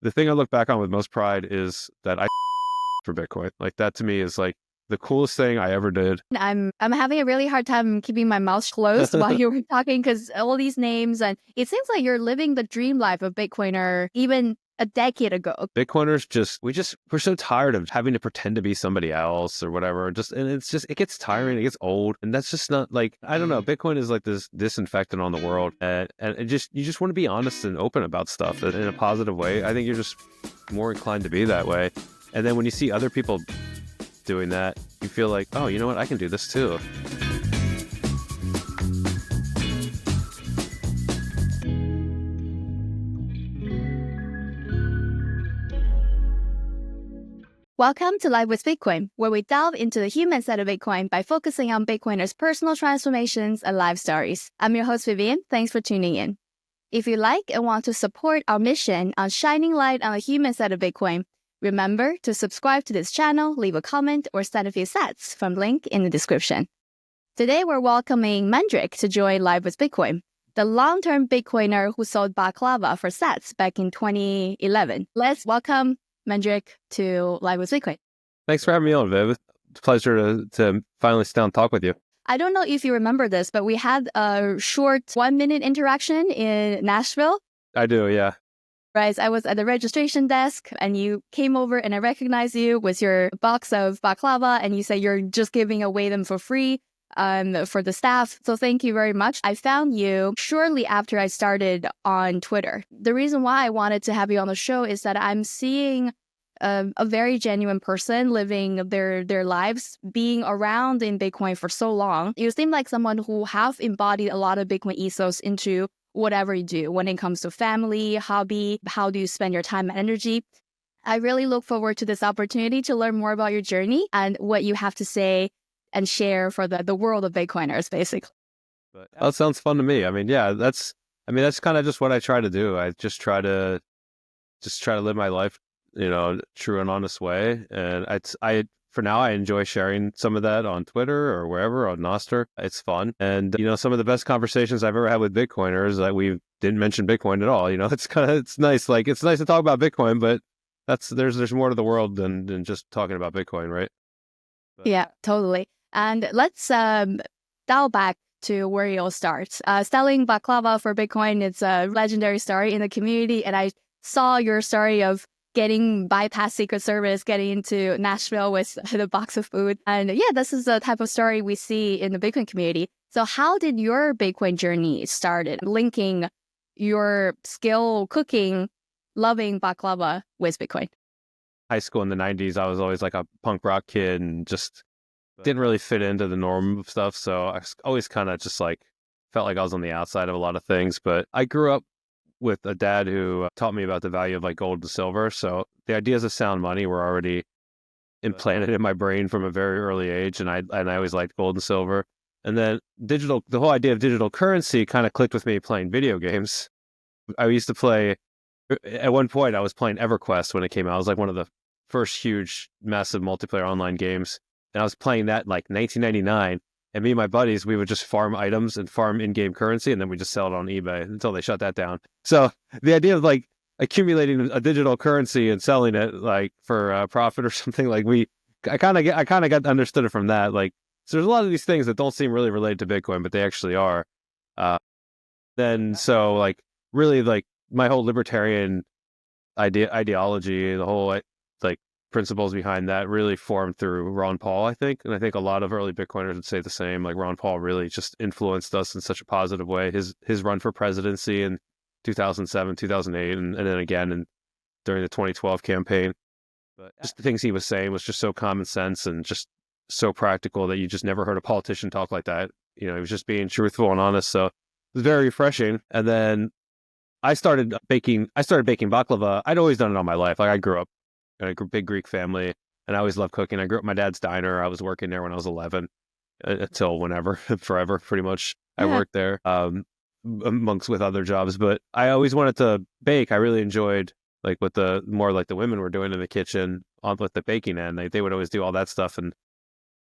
the thing I look back on with most pride is that I for Bitcoin. Like that to me is like the coolest thing I ever did. I'm having a really hard time keeping my mouth closed while you were talking because all these names, and it seems like you're living the dream life of Bitcoiner even a decade ago. Bitcoiners we're so tired of having to pretend to be somebody else or whatever. And it gets tiring, it gets old. And that's just not like, I don't know. Bitcoin is like this disinfectant on the world. And you just want to be honest and open about stuff in a positive way. I think you're just more inclined to be that way. And then when you see other people doing that, you feel like, oh, you know what? I can do this too. Welcome to Live with Bitcoin, where we delve into the human side of Bitcoin by focusing on Bitcoiners' personal transformations and life stories. I'm your host, Vivian. Thanks for tuning in. If you like and want to support our mission on shining light on the human side of Bitcoin, remember to subscribe to this channel, leave a comment, or send a few sats from the link in the description. Today, we're welcoming Mandrik to join Live with Bitcoin, the long-term Bitcoiner who sold baklava for sats back in 2011. Let's welcome Mandrik to Live with Bitcoin. Thanks for having me on, Viv. It's a pleasure to finally sit down and talk with you. I don't know if you remember this, but we had a short 1-minute interaction in Nashville. I do, yeah. Right, I was at the registration desk and you came over and I recognized you with your box of baklava and you said you're just giving away them for free for the staff. So thank you very much. I found you shortly after I started on Twitter. The reason why I wanted to have you on the show is that I'm seeing a very genuine person living their lives, being around in Bitcoin for so long. You seem like someone who have embodied a lot of Bitcoin ethos into whatever you do when it comes to family, hobby, how do you spend your time and energy. I really look forward to this opportunity to learn more about your journey and what you have to say and share for the world of Bitcoiners, basically. That sounds fun to me. I mean, yeah, that's kind of just what I try to do. I just try to live my life, true and honest way. And for now, I enjoy sharing some of that on Twitter or wherever, on Nostr. It's fun. And, some of the best conversations I've ever had with Bitcoiners, that we didn't mention Bitcoin at all. It's nice. Like, it's nice to talk about Bitcoin, but there's more to the world than just talking about Bitcoin, right? Yeah, totally. And let's dial back to where it all starts. Selling baklava for Bitcoin, it's a legendary story in the community. And I saw your story of getting bypass Secret Service, getting into Nashville with the box of food. And yeah, this is the type of story we see in the Bitcoin community. So how did your Bitcoin journey started, linking your skill cooking, loving baklava with Bitcoin? High school in the 90s, I was always like a punk rock kid and just didn't really fit into the norm of stuff. So I always kind of just like felt like I was on the outside of a lot of things. But I grew up with a dad who taught me about the value of like gold and silver. So the ideas of sound money were already implanted in my brain from a very early age. And I always liked gold and silver. And then the whole idea of digital currency kind of clicked with me playing video games. I used to play, at one point I was playing EverQuest when it came out. It was like one of the first huge, massive multiplayer online games. And I was playing that in like 1999. And me and my buddies, we would just farm items and farm in-game currency, and then we just sell it on eBay until they shut that down. So the idea of like accumulating a digital currency and selling it like for profit or something, like I kind of got understood it from that. Like, so there's a lot of these things that don't seem really related to Bitcoin, but they actually are. So like really like my whole libertarian ideology, the whole like principles behind that really formed through Ron Paul, I think. And I think a lot of early Bitcoiners would say the same. Like Ron Paul really just influenced us in such a positive way. His run for presidency in 2007, 2008, and then again during the 2012 campaign. But just the things he was saying was just so common sense and just so practical that you just never heard a politician talk like that. He was just being truthful and honest. So it was very refreshing. And then I started baking baklava. I'd always done it all my life. Like I grew up in a big Greek family, and I always loved cooking. I grew up in my dad's diner. I was working there when I was 11 until whenever, forever, pretty much. Yeah. I worked there amongst with other jobs, but I always wanted to bake. I really enjoyed like what the women were doing in the kitchen on with the baking end. They would always do all that stuff. And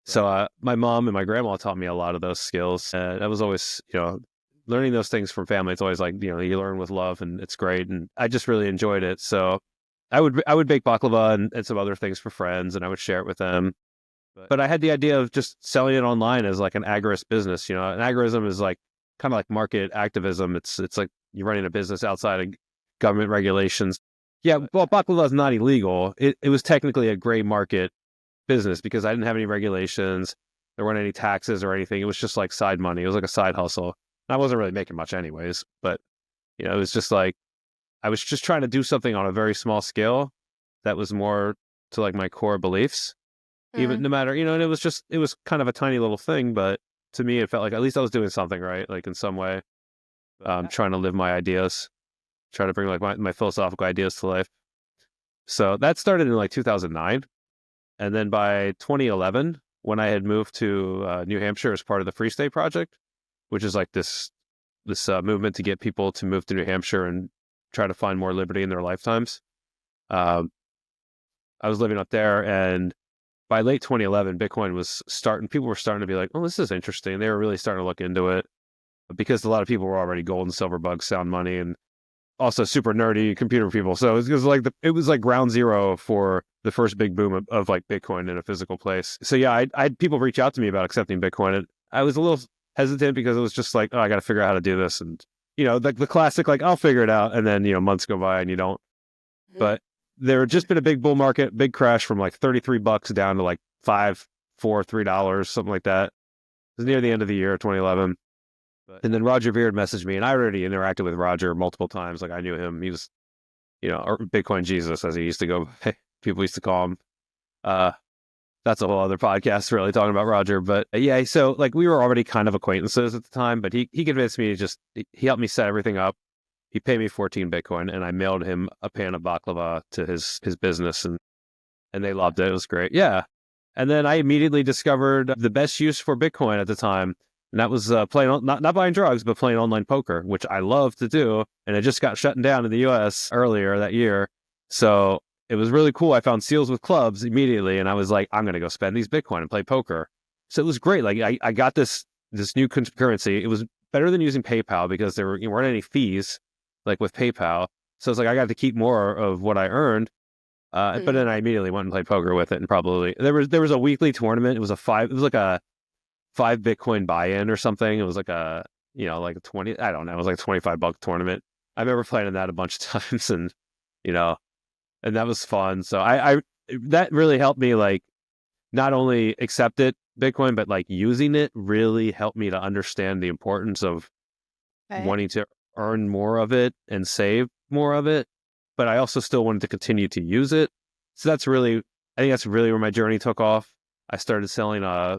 so my mom and my grandma taught me a lot of those skills. And I was always, learning those things from family. It's always like, you learn with love and it's great. And I just really enjoyed it. So I would bake baklava and some other things for friends, and I would share it with them. But I had the idea of just selling it online as like an agorist business. You know, an agorism is like kind of like market activism. It's like you're running a business outside of government regulations. Yeah, well, baklava is not illegal. It was technically a gray market business because I didn't have any regulations. There weren't any taxes or anything. It was just like side money. It was like a side hustle. And I wasn't really making much anyways, but you know, it was just like I was just trying to do something on a very small scale that was more to like my core beliefs. Even no matter, you know, and it was kind of a tiny little thing, but to me it felt like at least I was doing something right, like in some way. Trying to live my ideas, try to bring like my philosophical ideas to life. So that started in like 2009. And then by 2011, when I had moved to New Hampshire as part of the Free State Project, which is like this movement to get people to move to New Hampshire and try to find more liberty in their lifetimes. I was living up there, and by late 2011, Bitcoin was starting. People were starting to be like, "Oh, this is interesting." They were really starting to look into it because a lot of people were already gold and silver bugs, sound money, and also super nerdy computer people. So it was like ground zero for the first big boom of like Bitcoin in a physical place. So yeah, I had people reach out to me about accepting Bitcoin, and I was a little hesitant because it was just like, oh, I got to figure out how to do this, and you know, the classic like I'll figure it out, and then you know months go by and you don't. But there had just been a big bull market, big crash from like $33 down to like $5, $4, $3, something like that. It was near the end of the year, 2011. And then Roger Beard messaged me, and I already interacted with Roger multiple times. Like I knew him. He was, you know, or Bitcoin Jesus, as he used to go. People used to call him. That's a whole other podcast, really talking about Roger. But yeah, so like we were already kind of acquaintances at the time. But he convinced me to he helped me set everything up. He paid me 14 Bitcoin, and I mailed him a pan of baklava to his business, and they loved it. It was great. Yeah. And then I immediately discovered the best use for Bitcoin at the time. And that was playing, not buying drugs, but playing online poker, which I love to do. And it just got shut down in the US earlier that year. So it was really cool. I found Seals with Clubs immediately. And I was like, I'm going to go spend these Bitcoin and play poker. So it was great. Like I got this new currency. It was better than using PayPal because there weren't any fees like with PayPal. So it's like I got to keep more of what I earned. But then I immediately went and played poker with it, and probably there was a weekly tournament. It was like a 5 Bitcoin buy-in or something. It was like a, you know, like a 20, I don't know, it was like a $25 tournament. I remember playing in that a bunch of times, and you know, and that was fun. So I that really helped me like not only accept Bitcoin, but like using it really helped me to understand the importance of wanting to earn more of it and save more of it. But I also still wanted to continue to use it. So I think that's really where my journey took off. I started selling I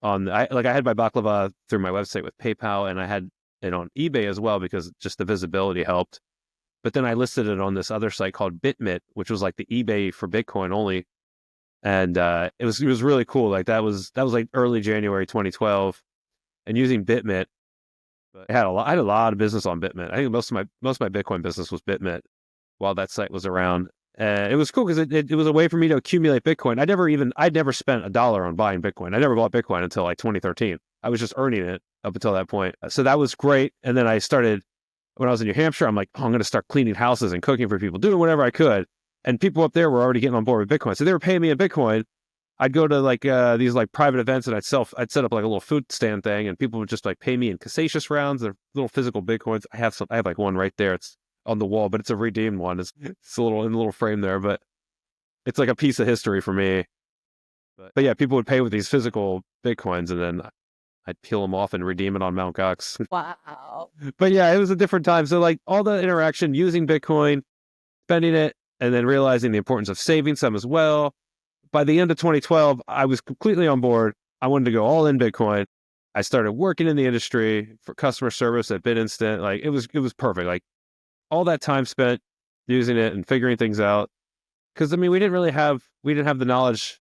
had my baklava through my website with PayPal, and I had it on eBay as well because just the visibility helped. But then I listed it on this other site called Bitmit, which was like the eBay for Bitcoin only. And it was really cool. Like that was like early January 2012. And using Bitmit, I had a lot of business on Bitmit. I think most of my Bitcoin business was Bitmit while that site was around. And it was cool because it was a way for me to accumulate Bitcoin. I'd never spent $1 on buying Bitcoin. I never bought Bitcoin until like 2013. I was just earning it up until that point. So that was great. And then I started, when I was in New Hampshire, I'm like, oh, I'm going to start cleaning houses and cooking for people, doing whatever I could. And people up there were already getting on board with Bitcoin. So they were paying me in Bitcoin. I'd go to like these like private events, and I'd set up like a little food stand thing, and people would just like pay me in Casacious rounds. They're little physical Bitcoins. I have like one right there. It's on the wall, but it's a redeemed one. It's a little in a little frame there, but it's like a piece of history for me. But yeah, people would pay with these physical Bitcoins, and then I'd peel them off and redeem it on Mt. Gox. Wow. But yeah, it was a different time. So like all the interaction using Bitcoin, spending it, and then realizing the importance of saving some as well. By the end of 2012, I was completely on board. I wanted to go all in Bitcoin. I started working in the industry for customer service at BitInstant. Like it was perfect. Like all that time spent using it and figuring things out. Because I mean, we didn't have the knowledge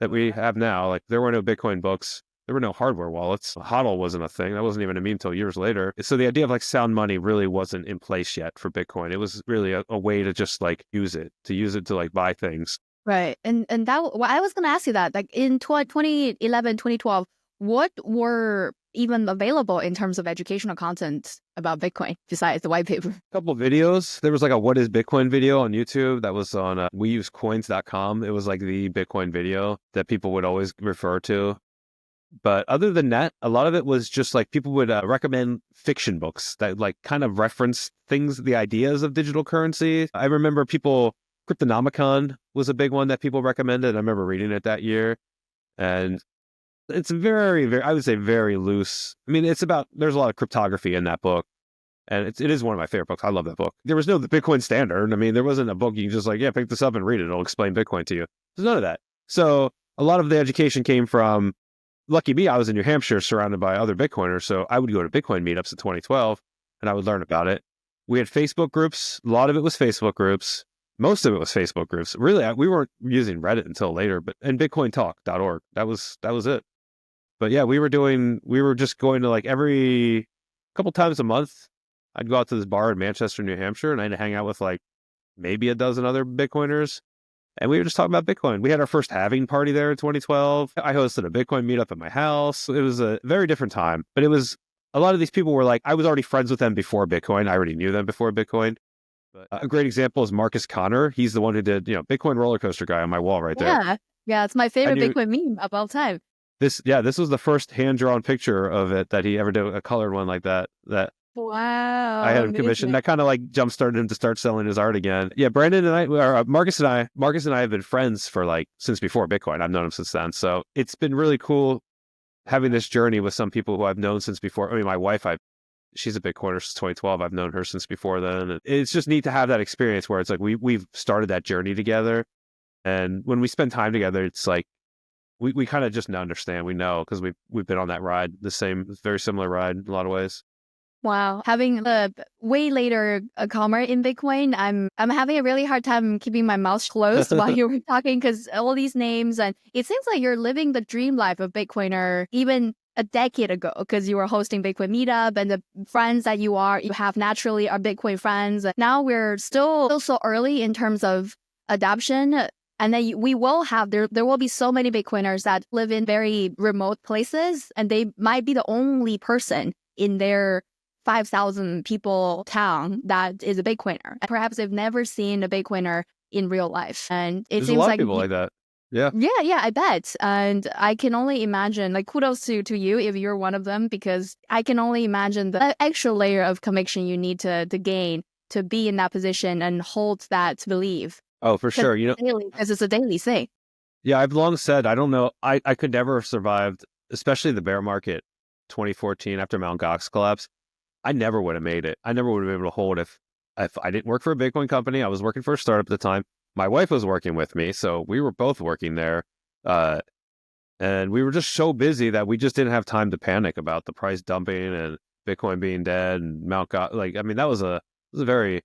that we have now. Like there were no Bitcoin books. There were no hardware wallets. HODL wasn't a thing. That wasn't even a meme until years later. So the idea of like sound money really wasn't in place yet for Bitcoin. It was really a way to just like use it to like buy things. Right. And that, well, I was going to ask you that, like in 2011, 2012, what were even available in terms of educational content about Bitcoin besides the white paper? Couple of videos. There was like a "What is Bitcoin" video on YouTube that was on weusecoins.com. It was like the Bitcoin video that people would always refer to. But other than that, a lot of it was just like people would recommend fiction books that like kind of reference things, the ideas of digital currency. I remember Cryptonomicon was a big one that people recommended. I remember reading it that year. And it's very, very, I would say very loose. I mean, there's a lot of cryptography in that book. And it is one of my favorite books. I love that book. There was no Bitcoin standard. I mean, there wasn't a book you can just like, yeah, pick this up and read it. It'll explain Bitcoin to you. There's none of that. So a lot of the education came from, lucky me, I was in New Hampshire surrounded by other Bitcoiners. So I would go to Bitcoin meetups in 2012 and I would learn about it. We had Facebook groups. A lot of it was Facebook groups. Most of it was Facebook groups. Really, we weren't using Reddit until later, and bitcointalk.org. That was it. But yeah, we were just going to like every couple times a month. I'd go out to this bar in Manchester, New Hampshire, and I'd hang out with like maybe a dozen other Bitcoiners. And we were just talking about Bitcoin. We had our first halving party there in 2012. I hosted a Bitcoin meetup at my house. It was a very different time, but a lot of these people were like, I was already friends with them before Bitcoin. I already knew them before Bitcoin. But a great example is Marcus Connor. He's the one who did, Bitcoin roller coaster guy on my wall right there. Yeah, it's my favorite Bitcoin meme of all time. This was the first hand-drawn picture of it that he ever did, a colored one like that. Wow. I had him commissioned. That kind of like jump-started him to start selling his art again. Yeah, Marcus and I have been friends for like since before Bitcoin. I've known him since then. So it's been really cool having this journey with some people who I've known since before. I mean, my wife, she's a Bitcoiner since 2012. I've known her since before then. It's just neat to have that experience where it's like we've started that journey together. And when we spend time together, it's like we kind of just understand. We know because we've been on that ride, very similar ride in a lot of ways. Wow. Having a way later comer in Bitcoin, I'm having a really hard time keeping my mouth closed while you were talking because all these names, and it seems like you're living the dream life of Bitcoiner even a decade ago because you were hosting Bitcoin meetup and the friends that you have naturally are Bitcoin friends. Now we're still so early in terms of adoption. And then we will have, there will be so many Bitcoiners that live in very remote places and they might be the only person in their 5,000 people town that is a Bitcoiner. Perhaps they've never seen a Bitcoiner in real life. And There's seems a lot of people like that. Yeah. Yeah, I bet. And I can only imagine, like, kudos to you if you're one of them, because I can only imagine the extra layer of conviction you need to gain to be in that position and hold that belief. Oh, for sure. Because it's a daily thing. Yeah, I've long said, I don't know, I could never have survived, especially the bear market 2014 after Mt. Gox collapse. I never would have made it. I never would have been able to hold if I didn't work for a Bitcoin company. I was working for a startup at the time. My wife was working with me, so we were both working there. And we were just so busy that we just didn't have time to panic about the price dumping and Bitcoin being dead and Mt. Gox. Like, I mean, that was a very,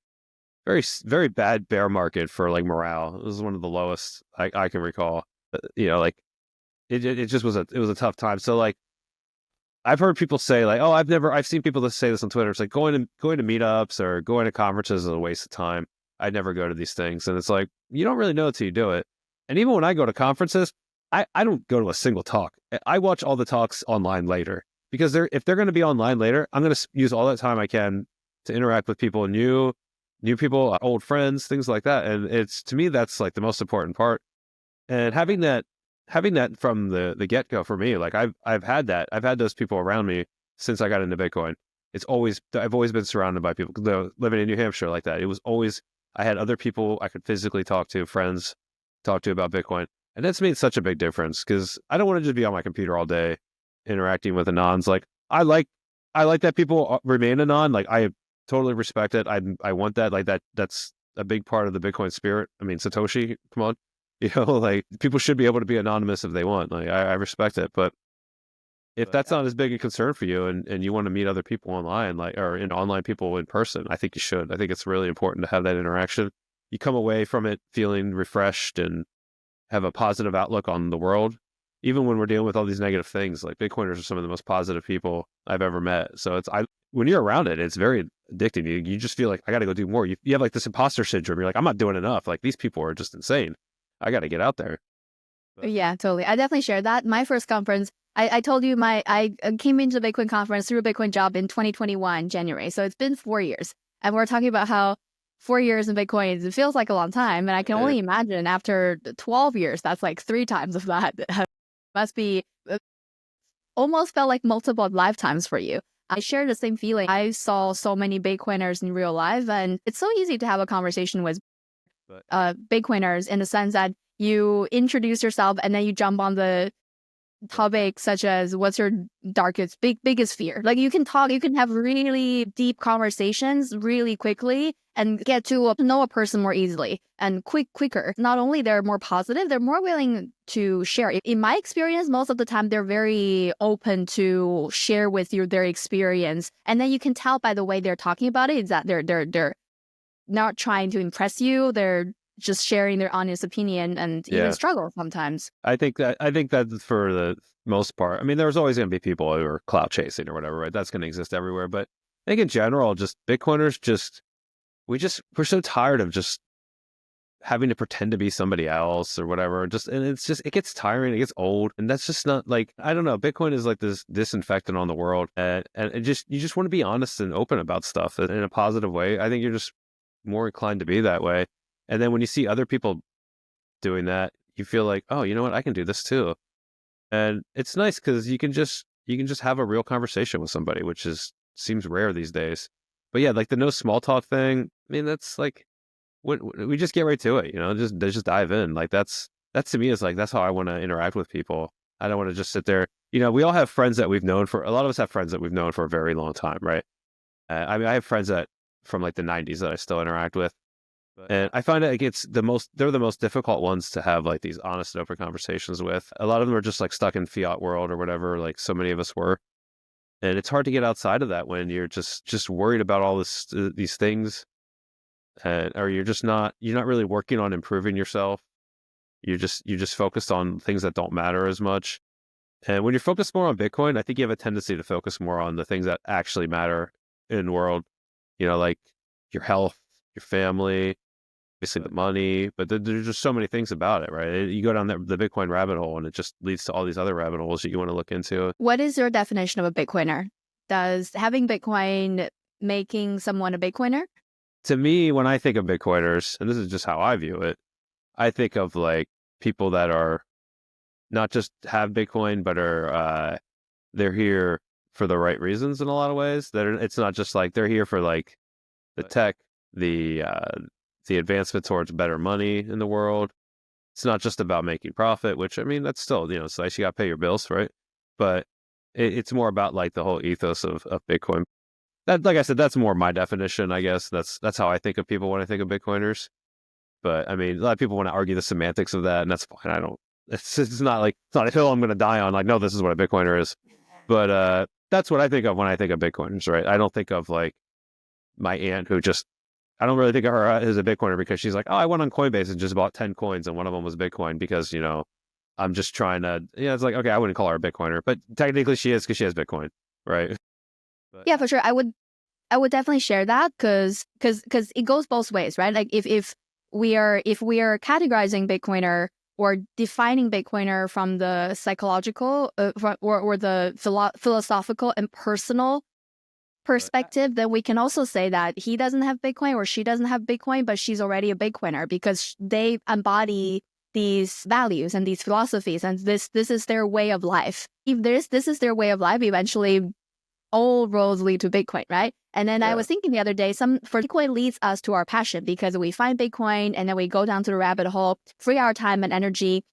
very, very bad bear market for like morale. It was one of the lowest I can recall. Like it just was it was a tough time. So like, I've heard people say like, oh, I've seen people that say this on Twitter. It's like going to meetups or going to conferences is a waste of time. I'd never go to these things. And it's like, you don't really know until you do it. And even when I go to conferences, I don't go to a single talk. I watch all the talks online later because if they're going to be online later, I'm going to use all that time I can to interact with people, new people, old friends, things like that. And to me, that's like the most important part. And having that from the get-go for me, like I've had that. I've had those people around me since I got into Bitcoin. I've always been surrounded by people. Living in New Hampshire like that, it was always, I had other people I could physically friends talk to about Bitcoin. And that's made such a big difference because I don't want to just be on my computer all day interacting with anons. Like I like that people remain anon. Like I totally respect it. I want that. Like that's a big part of the Bitcoin spirit. I mean, Satoshi, come on. Like people should be able to be anonymous if they want. Like I respect it, but if that's not as big a concern for you and you want to meet other people online, or online people in person, I think you should. I think it's really important to have that interaction. You come away from it feeling refreshed and have a positive outlook on the world. Even when we're dealing with all these negative things, like Bitcoiners are some of the most positive people I've ever met. So when you're around it, it's very addicting. You just feel like I got to go do more. You have like this imposter syndrome. You're like, I'm not doing enough. Like these people are just insane. I got to get out there. Yeah, totally. I definitely share that. My first conference, I told you I came into the Bitcoin conference through a Bitcoin job in 2021, January. So it's been 4 years. And we're talking about how 4 years in Bitcoin, it feels like a long time. And I can only imagine after 12 years, that's like 3 times of that. Must be almost felt like multiple lifetimes for you. I share the same feeling. I saw so many Bitcoiners in real life, and it's so easy to have a conversation with Bitcoiners in the sense that you introduce yourself and then you jump on the topic such as what's your biggest fear. Like you can have really deep conversations really quickly and get to know a person more easily and quicker. Not only they're more positive, they're more willing to share. In my experience, most of the time they're very open to share with you their experience, and then you can tell by the way they're talking about it is that they're not trying to impress you. They're just sharing their honest opinion and even struggle sometimes. I think that for the most part, I mean, there's always going to be people who are clout chasing or whatever, right? That's going to exist everywhere. But I think in general, just Bitcoiners, we're so tired of just having to pretend to be somebody else or whatever. It gets tiring, it gets old. And that's just not like, I don't know, Bitcoin is like this disinfectant on the world. And you just want to be honest and open about stuff in a positive way. I think you're just more inclined to be that way. And then when you see other people doing that, you feel like, oh, you know what? I can do this too. And it's nice because you can just have a real conversation with somebody, which seems rare these days. But yeah, like the no small talk thing. I mean, that's like, we just get right to it, you know, just dive in. Like that to me is like, that's how I want to interact with people. I don't want to just sit there. You know, we all have friends that a lot of us have friends that we've known for a very long time, right? I mean, I have friends from like the 90s that I still interact with. And I find like they're the most difficult ones to have like these honest and open conversations with. A lot of them are just like stuck in fiat world or whatever, like so many of us were. And it's hard to get outside of that when you're just worried about all these things, or you're not really working on improving yourself. You're just focused on things that don't matter as much. And when you're focused more on Bitcoin, I think you have a tendency to focus more on the things that actually matter in the world. You know, like your health, your family, obviously the money, but there's just so many things about it, right? You go down the Bitcoin rabbit hole and it just leads to all these other rabbit holes that you want to look into. What is your definition of a Bitcoiner? Does having Bitcoin making someone a Bitcoiner? To me, when I think of Bitcoiners, and this is just how I view it, I think of like people that are not just have Bitcoin, but they're here for the right reasons in a lot of ways. It's not just like they're here for like the tech, the advancement towards better money in the world. It's not just about making profit, which I mean, that's still, you know, it's nice you got to pay your bills, right? But it's more about like the whole ethos of Bitcoin. That, like I said, that's more my definition, I guess. That's how I think of people when I think of Bitcoiners. But I mean, a lot of people want to argue the semantics of that, and that's fine. It's not a hill I'm going to die on. Like, no, this is what a Bitcoiner is. But that's what I think of when I think of Bitcoiners, right? I don't think of like my aunt I don't really think of her as a Bitcoiner because she's like, oh, I went on Coinbase and just bought 10 coins and one of them was Bitcoin because, you know, I'm just trying to, it's like, okay, I wouldn't call her a Bitcoiner, but technically she is because she has Bitcoin, right? But, yeah, for sure. I would definitely share that because it goes both ways, right? Like if we are categorizing Bitcoiner or defining Bitcoiner from the psychological or the philosophical and personal perspective, then we can also say that he doesn't have Bitcoin or she doesn't have Bitcoin, but she's already a Bitcoiner because they embody these values and these philosophies, and this is their way of life. If this is their way of life, eventually all roads lead to Bitcoin, right? And then I was thinking the other day, for Bitcoin leads us to our passion because we find Bitcoin and then we go down to the rabbit hole, free our time and energy,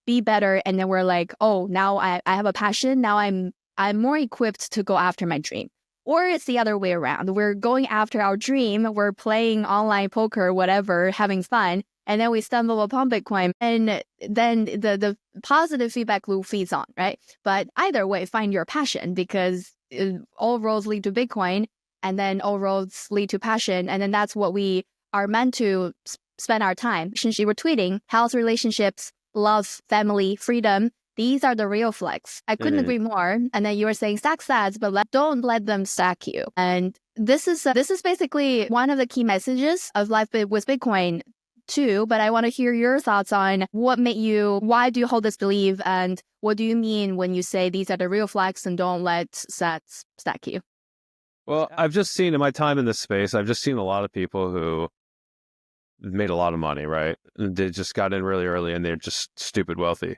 be better, and then we're like, oh, now I have a passion. Now I'm more equipped to go after my dream. Or it's the other way around. We're going after our dream. We're playing online poker, whatever, having fun. And then we stumble upon Bitcoin. And then the positive feedback loop feeds on, right? But either way, find your passion because all roads lead to Bitcoin. And then all roads lead to passion. And then that's what we are meant to spend our time. Since you were tweeting, health, relationships, love, family, freedom. These are the real flex. I couldn't agree more. And then you were saying stack sats, but don't let them stack you. And this is basically one of the key messages of Life with Bitcoin too, but I want to hear your thoughts on why do you hold this belief, and what do you mean when you say these are the real flags and don't let sats stack you? Well, I've just seen in my time in this space, I've just seen a lot of people who made a lot of money, right? They just got in really early and they're just stupid wealthy.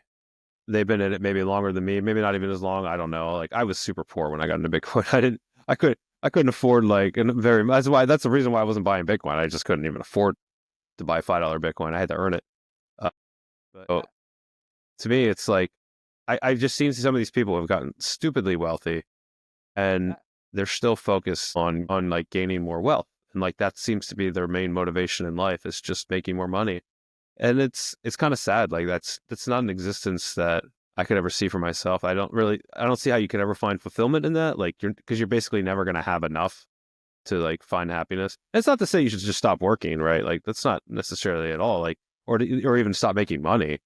They've been in it maybe longer than me, maybe not even as long. I don't know. Like I was super poor when I got into Bitcoin. I couldn't afford that's the reason why I wasn't buying Bitcoin. I just couldn't even afford to buy $5 Bitcoin. I had to earn it. So to me, it's like, I've just seen some of these people who have gotten stupidly wealthy and they're still focused on like gaining more wealth. And like, that seems to be their main motivation in life, is just making more money. And it's kind of sad. Like that's not an existence that I could ever see for myself. I don't see how you could ever find fulfillment in that. Like because you're basically never going to have enough to like find happiness. And it's not to say you should just stop working, right? Like that's not necessarily at all like, or even stop making money.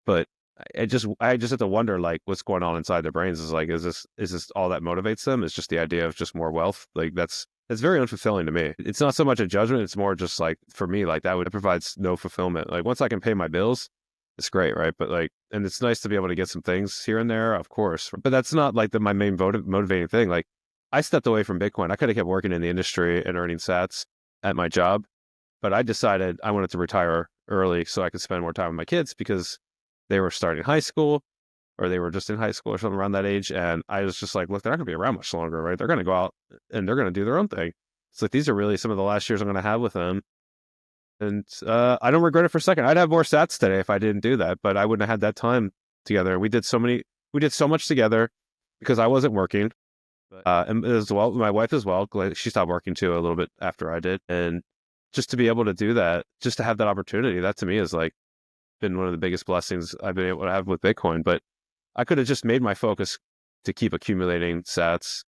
But I just have to wonder like what's going on inside their brains. Is like, is this all that motivates them? It's just the idea of just more wealth. Like it's very unfulfilling to me. It's not so much a judgment. It's more just like, for me, like it provides no fulfillment. Like once I can pay my bills, it's great, right? But like, and it's nice to be able to get some things here and there, of course. But that's not like my main motivating thing. Like I stepped away from Bitcoin. I could have kept working in the industry and earning sats at my job, but I decided I wanted to retire early so I could spend more time with my kids because they were starting high school, or they were just in high school or something around that age. And I was just like, look, they're not going to be around much longer, right? They're going to go out and they're going to do their own thing. It's like, these are really some of the last years I'm going to have with them. And I don't regret it for a second. I'd have more sats today if I didn't do that, but I wouldn't have had that time together. We did so much together because I wasn't working. And as well, my wife as well, she stopped working too a little bit after I did. And just to be able to do that, just to have that opportunity, that to me is like been one of the biggest blessings I've been able to have with Bitcoin. But I could have just made my focus to keep accumulating sats,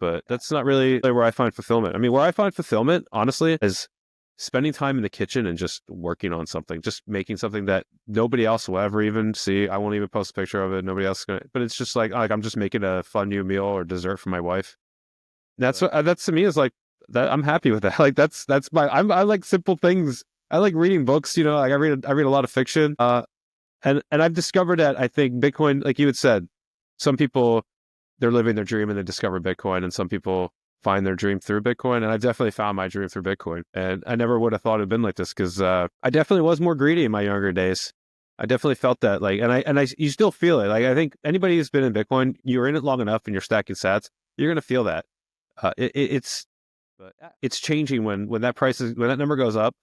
but that's not really where I find fulfillment. I mean, where I find fulfillment, honestly, is spending time in the kitchen and just working on something, just making something that nobody else will ever even see. I won't even post a picture of it. Nobody else is going to, but it's just like I'm just making a fun new meal or dessert for my wife. That's to me is like that. I'm happy with that. Like that's I like simple things. I like reading books, like I read a lot of fiction. And I've discovered that I think Bitcoin, like you had said, some people, they're living their dream and they discover Bitcoin, and some people find their dream through Bitcoin. And I've definitely found my dream through Bitcoin. And I never would have thought it'd been like this because I definitely was more greedy in my younger days. I definitely felt that, like, you still feel it. Like, I think anybody who's been in Bitcoin, you're in it long enough and you're stacking sats, you're going to feel that. It's changing when that number goes up.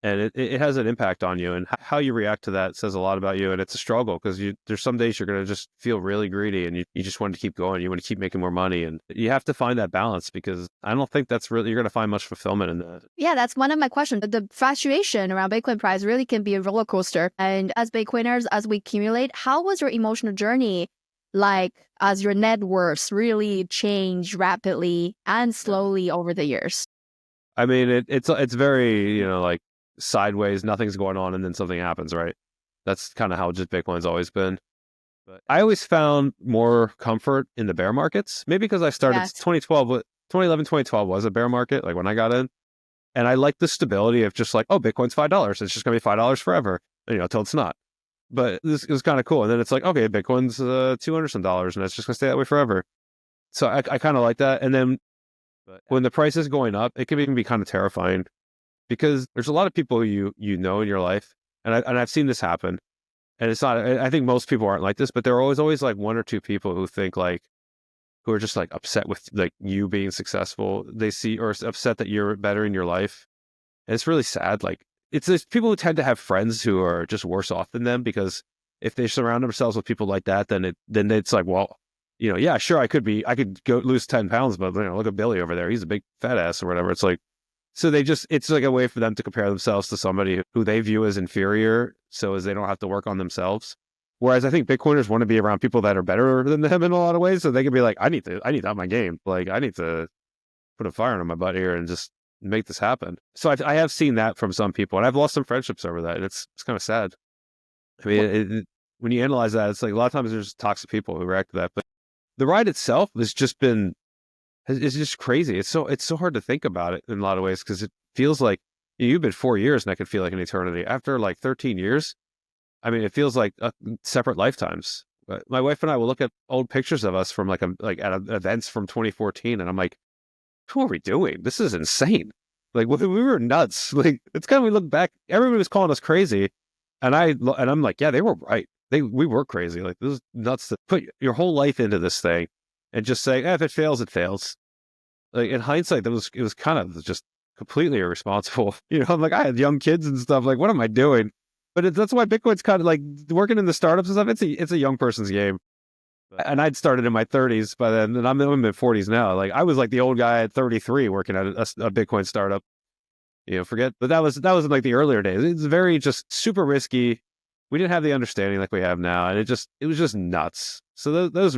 And it has an impact on you, and how you react to that says a lot about you. And it's a struggle because there's some days you're going to just feel really greedy and you just want to keep going. You want to keep making more money, and you have to find that balance because I don't think that's really, you're going to find much fulfillment in that. Yeah, that's one of my questions. The fluctuation around Bitcoin price really can be a roller coaster. And as Bitcoiners, as we accumulate, how was your emotional journey like as your net worth really changed rapidly and slowly over the years? I mean, it's very, like, sideways, nothing's going on, and then something happens, right? That's kind of how just Bitcoin's always been. But I always found more comfort in the bear markets, maybe because I started 2011, 2012 was a bear market, like when I got in, and I liked the stability of just like, oh, Bitcoin's $5, it's just gonna be $5 forever, till it's not. But this was kind of cool, and then it's like, okay, Bitcoin's $200 some, and it's just gonna stay that way forever. So I kind of like that. And then when the price is going up, it can even be kind of terrifying, because there's a lot of people you know in your life, and I've seen this happen, and it's not. I think most people aren't like this, but there are always like one or two people who think like, who are just like upset with like you being successful. They see, or upset that you're better in your life, and it's really sad. Like there's people who tend to have friends who are just worse off than them, because if they surround themselves with people like that, then it's like, well, yeah, sure, I could go lose 10 pounds, but look at Billy over there, he's a big fat ass or whatever. It's like. So it's like a way for them to compare themselves to somebody who they view as inferior, so as they don't have to work on themselves. Whereas I think Bitcoiners want to be around people that are better than them in a lot of ways, so they can be like, I need to up my game. Like, I need to put a fire under my butt here and just make this happen. So I have seen that from some people, and I've lost some friendships over that. And it's kind of sad. I mean, when you analyze that, it's like a lot of times there's toxic people who react to that. But the ride itself has just been. It's just crazy. It's so hard to think about it in a lot of ways, because it feels like you've been 4 years and that could feel like an eternity. After like 13 years, I mean, it feels like separate lifetimes. But my wife and I will look at old pictures of us from like events from 2014, and I'm like, what are we doing? This is insane. Like we were nuts. Like it's kind of, we look back, everybody was calling us crazy, and I'm like, yeah, they were right. We were crazy. Like this is nuts to put your whole life into this thing, and just say, if it fails, it fails. Like in hindsight, it was kind of just completely irresponsible. I'm like, I had young kids and stuff. Like, what am I doing? But that's why Bitcoin's kind of like working in the startups and stuff. It's a young person's game. And I'd started in my 30s by then, and I'm in my 40s now. Like I was like the old guy at 33 working at a Bitcoin startup. Forget. But that was in like the earlier days. It's very just super risky. We didn't have the understanding like we have now, and it was just nuts. So those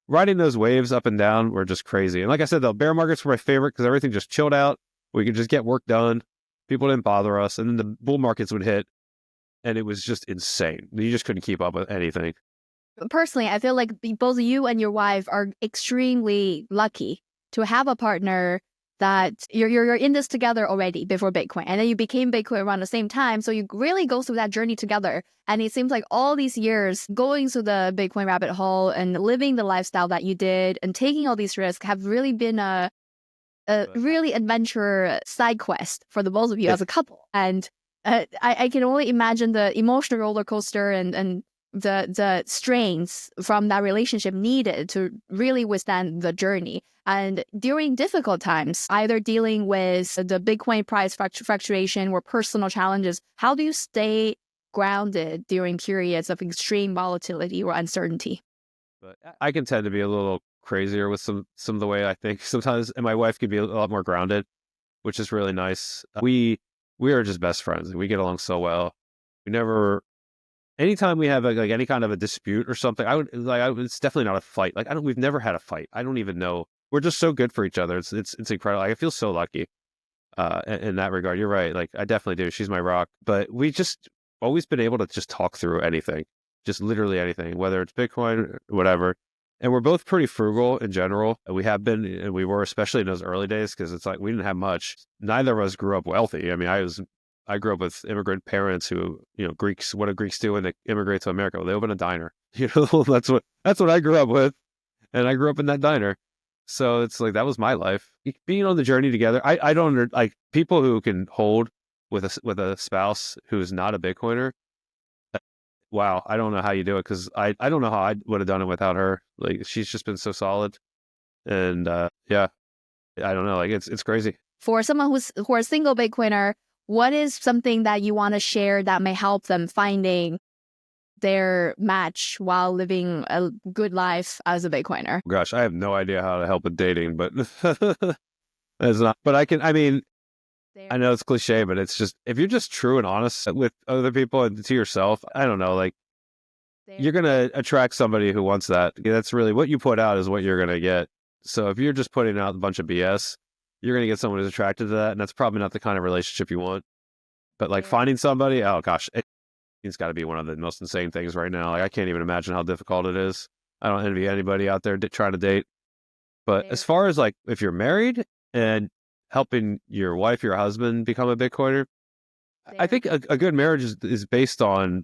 riding those waves up and down were just crazy. And like I said, the bear markets were my favorite because everything just chilled out. We could just get work done. People didn't bother us, and then the bull markets would hit, and it was just insane. You just couldn't keep up with anything. Personally, I feel like both you and your wife are extremely lucky to have a partner that you're in this together already before Bitcoin, and then you became Bitcoin around the same time. So you really go through that journey together. And it seems like all these years going through the Bitcoin rabbit hole and living the lifestyle that you did and taking all these risks have really been a really adventure side quest for the both of you as a couple. And I can only imagine the emotional roller coaster and the strains from that relationship needed to really withstand the journey. And during difficult times, either dealing with the Bitcoin price fluctuation or personal challenges, how do you stay grounded during periods of extreme volatility or uncertainty? But I can tend to be a little crazier with some of the way I think sometimes, and my wife could be a lot more grounded, which is really nice. We are just best friends. We get along so well. We never. Anytime we have like any kind of a dispute or something, it's definitely not a fight. Like we've never had a fight. I don't even know. We're just so good for each other. It's incredible. I feel so lucky in that regard. You're right. Like I definitely do. She's my rock. But we just always been able to just talk through anything, just literally anything, whether it's Bitcoin or whatever. And we're both pretty frugal in general. We have been, and we were, especially in those early days, because it's like we didn't have much. Neither of us grew up wealthy. I mean, I grew up with immigrant parents who, Greeks. What do Greeks do when they immigrate to America? Well, they open a diner. That's what I grew up with, and I grew up in that diner. So it's like that was my life. Being on the journey together. I don't like people who can hold with a spouse who's not a Bitcoiner. Wow, I don't know how you do it because I don't know how I would have done it without her. Like she's just been so solid, and yeah, I don't know. Like it's crazy. For someone who are a single Bitcoiner, what is something that you want to share that may help them finding their match while living a good life as a Bitcoiner? Gosh, I have no idea how to help with dating, but it's not. But I mean, I know it's cliche, but it's just, if you're just true and honest with other people and to yourself, I don't know, like you're going to attract somebody who wants that. That's really what you put out is what you're going to get. So if you're just putting out a bunch of BS, you're going to get someone who's attracted to that. And that's probably not the kind of relationship you want. But like finding somebody, oh gosh, it's got to be one of the most insane things right now. Like I can't even imagine how difficult it is. I don't envy anybody out there trying to date. But as far as like if you're married and helping your wife, your husband become a Bitcoiner, I think a good marriage is based on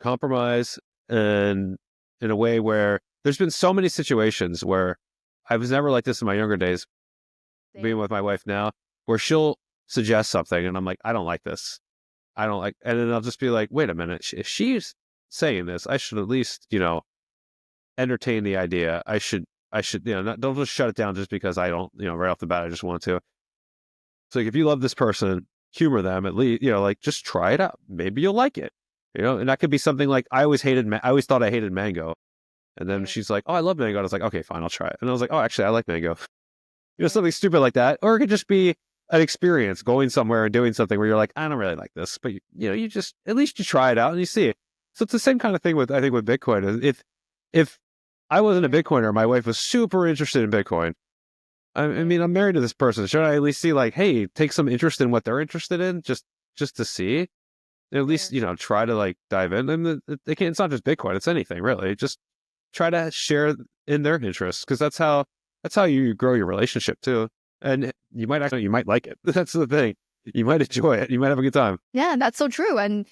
compromise and in a way where there's been so many situations where I was never like this in my younger days, being with my wife now, where she'll suggest something and I'm like, I don't like this. I don't like, and then I'll just be like, wait a minute, if she's saying this, I should at least, entertain the idea. I should, don't just shut it down just because I don't, right off the bat, I just want to. So like, if you love this person, humor them at least, like just try it out. Maybe you'll like it, and that could be something like, I always thought I hated mango. And then she's like, oh, I love mango. And I was like, okay, fine, I'll try it. And I was like, oh, actually, I like mango. Something stupid like that. Or it could just be an experience going somewhere and doing something where you're like, I don't really like this, but you just, at least you try it out and you see it. So it's the same kind of thing with Bitcoin. If I wasn't a Bitcoiner, my wife was super interested in Bitcoin. I mean, I'm married to this person. Should I at least see like, hey, take some interest in what they're interested in just to see? And at least, try to like dive in. And it's not just Bitcoin, it's anything really. Just try to share in their interests because that's how you grow your relationship too. And you might like it. That's the thing. you might enjoy it. You might have a good time. Yeah, that's so true. And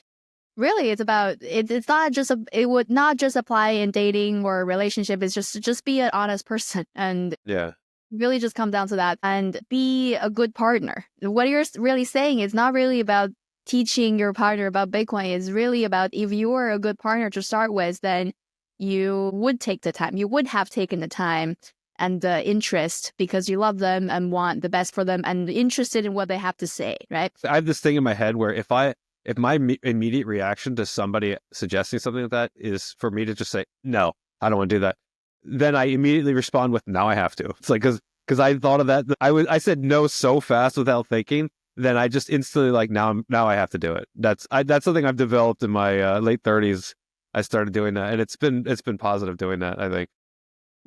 really, it's about it's not just it would not just apply in dating or relationship. It's just be an honest person and Yeah. really just come down to that and be a good partner. What you're really saying is not really about teaching your partner about Bitcoin. It's really about if you are a good partner to start with, then you would take the time. You would have taken the time and the interest because you love them and want the best for them and interested in what they have to say, right? I have this thing in my head where if my immediate reaction to somebody suggesting something like that is for me to just say, no, I don't want to do that, then I immediately respond with, now I have to. It's like, because I thought of that. I said no so fast without thinking. Then I just instantly like, now I have to do it. That's something I've developed in my late 30s. I started doing that, and it's been positive doing that, I think.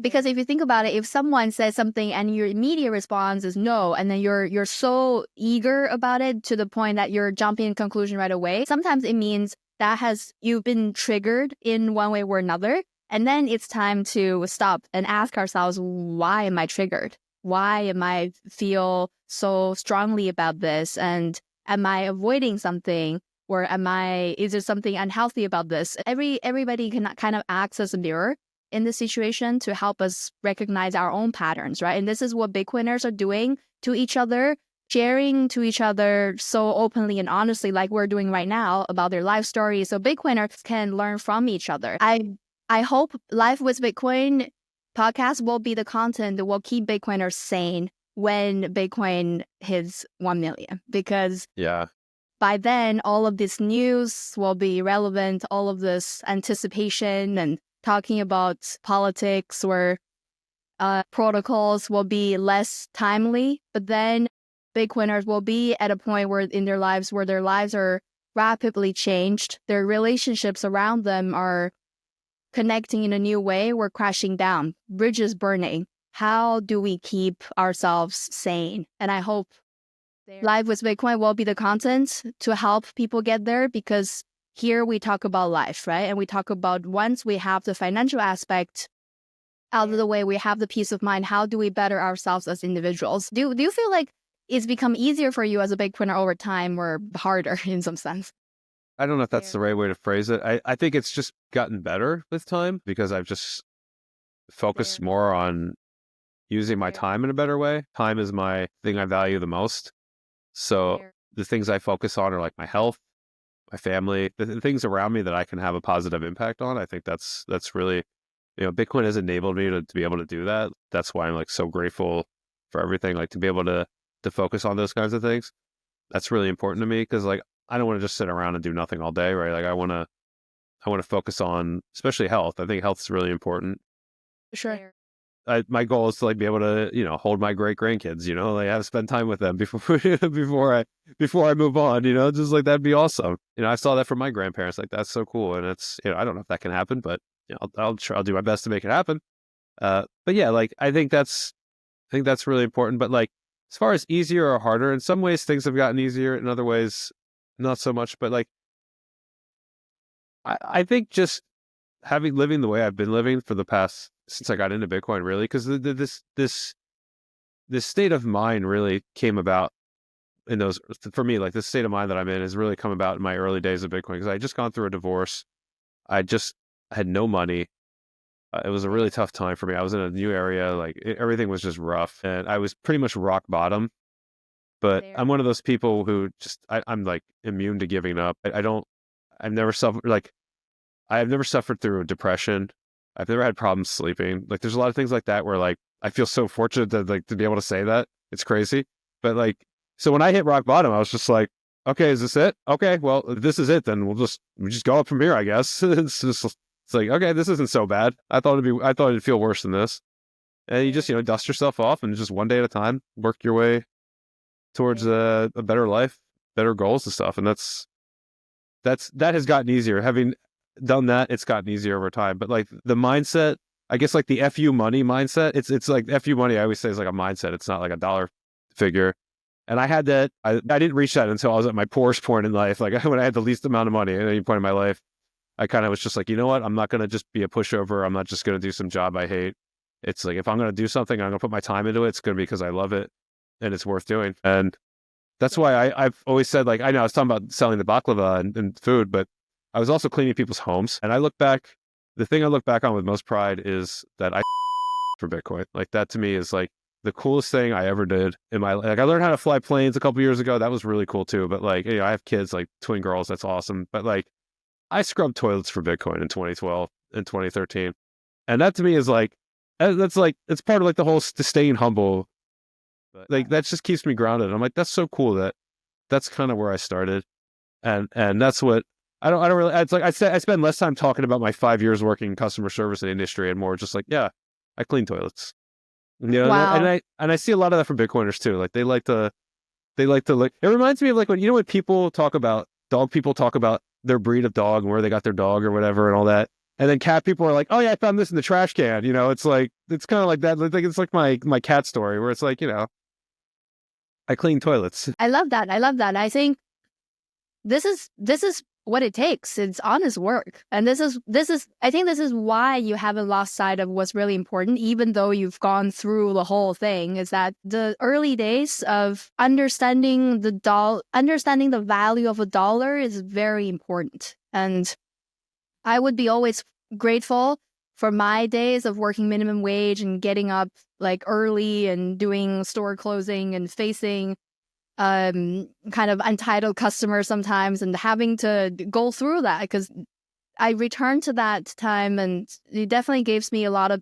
Because if you think about it, if someone says something and your immediate response is no, and then you're so eager about it to the point that you're jumping in conclusion right away, sometimes it means that you've been triggered in one way or another. And then it's time to stop and ask ourselves, why am I triggered? Why am I feel so strongly about this? And am I avoiding something? Or is there something unhealthy about this? Everybody can kind of act as a mirror in this situation to help us recognize our own patterns, right? And this is what Bitcoiners are doing to each other, sharing to each other so openly and honestly, like we're doing right now about their life stories. So Bitcoiners can learn from each other. I hope Life with Bitcoin podcast will be the content that will keep Bitcoiners sane when Bitcoin hits 1 million, because by then all of this news will be relevant, all of this anticipation and talking about politics or protocols will be less timely, but then Bitcoiners will be at a point where in their lives where their lives are rapidly changed, their relationships around them are connecting in a new way, we're crashing down, bridges burning. How do we keep ourselves sane? And I hope Live with Bitcoin will be the content to help people get there, because here we talk about life, right? And we talk about once we have the financial aspect out of the way, we have the peace of mind. How do we better ourselves as individuals? Do you feel like it's become easier for you as a Bitcoiner over time or harder in some sense? I don't know if that's the right way to phrase it. I think it's just gotten better with time because I've just focused more on using my time in a better way. Time is my thing I value the most. So the things I focus on are like my health, my family, the things around me that I can have a positive impact on. I think that's really, Bitcoin has enabled me to be able to do that. That's why I'm like so grateful for everything, like to be able to focus on those kinds of things. That's really important to me because like, I don't want to just sit around and do nothing all day, right? Like I want to focus on, especially health. I think health is really important. Sure. My goal is to like be able to, hold my great grandkids, like have spend time with them before I move on, just like that'd be awesome. I saw that from my grandparents. Like that's so cool. And it's, I don't know if that can happen, but I'll do my best to make it happen. But yeah, like I think that's really important. But like as far as easier or harder, in some ways things have gotten easier. In other ways, not so much. But like I think just living the way I've been living for the past since I got into Bitcoin, really, because this state of mind really came about in those, for me, like this state of mind that I'm in has really come about in my early days of Bitcoin because I had just gone through a divorce. I had no money. It was a really tough time for me. I was in a new area, like everything was just rough, and I was pretty much rock bottom. But I'm one of those people who I'm like immune to giving up. I've never suffered through depression. I've never had problems sleeping. Like there's a lot of things like that where like I feel so fortunate to be able to say that. It's crazy. But like, so when I hit rock bottom, I was just like, okay, is this it? Okay, well, if this is it, then we just go up from here, I guess. It's like, okay, this isn't so bad. I thought it'd feel worse than this. And you just, dust yourself off and just one day at a time, work your way towards a better life, better goals and stuff. And that has gotten easier. Having done that, it's gotten easier over time. But like the mindset, I guess like the FU money mindset, it's like FU money, I always say, is like a mindset. It's not like a dollar figure. And I had that, I didn't reach that until I was at my poorest point in life. Like when I had the least amount of money at any point in my life, I kind of was just like, you know what? I'm not going to just be a pushover. I'm not just going to do some job I hate. It's like, if I'm going to do something, I'm going to put my time into it. It's going to be because I love it and it's worth doing. And That's why I've always said, like, I know I was talking about selling the baklava and food, but I was also cleaning people's homes. And the thing I look back on with most pride is that I for Bitcoin. Like, that to me is like the coolest thing I ever did in my, like, I learned how to fly planes a couple years ago. That was really cool too. But like, I have kids, like twin girls. That's awesome. But like, I scrubbed toilets for Bitcoin in 2012 and 2013. And that to me is like, that's like, it's part of like the whole staying humble. Like, that just keeps me grounded. I'm like, that's so cool that's kind of where I started. And that's what, I don't really, it's like, I spend less time talking about my 5 years working in customer service in the industry and more just like, yeah, I clean toilets. Wow. And I see a lot of that from Bitcoiners too. Like, they like to like, it reminds me of like when people talk about, dog people talk about their breed of dog and where they got their dog or whatever and all that. And then cat people are like, oh yeah, I found this in the trash can. It's like, it's kind of like that. Like, it's like my cat story where it's like, I clean toilets. I love that. I love that. I think this is what it takes. It's honest work. And I think this is why you haven't lost sight of what's really important, even though you've gone through the whole thing, is that the early days of understanding the value of a dollar is very important. And I would be always grateful for my days of working minimum wage and getting up like early and doing store closing and facing kind of untitled customers sometimes and having to go through that, because I returned to that time and it definitely gives me a lot of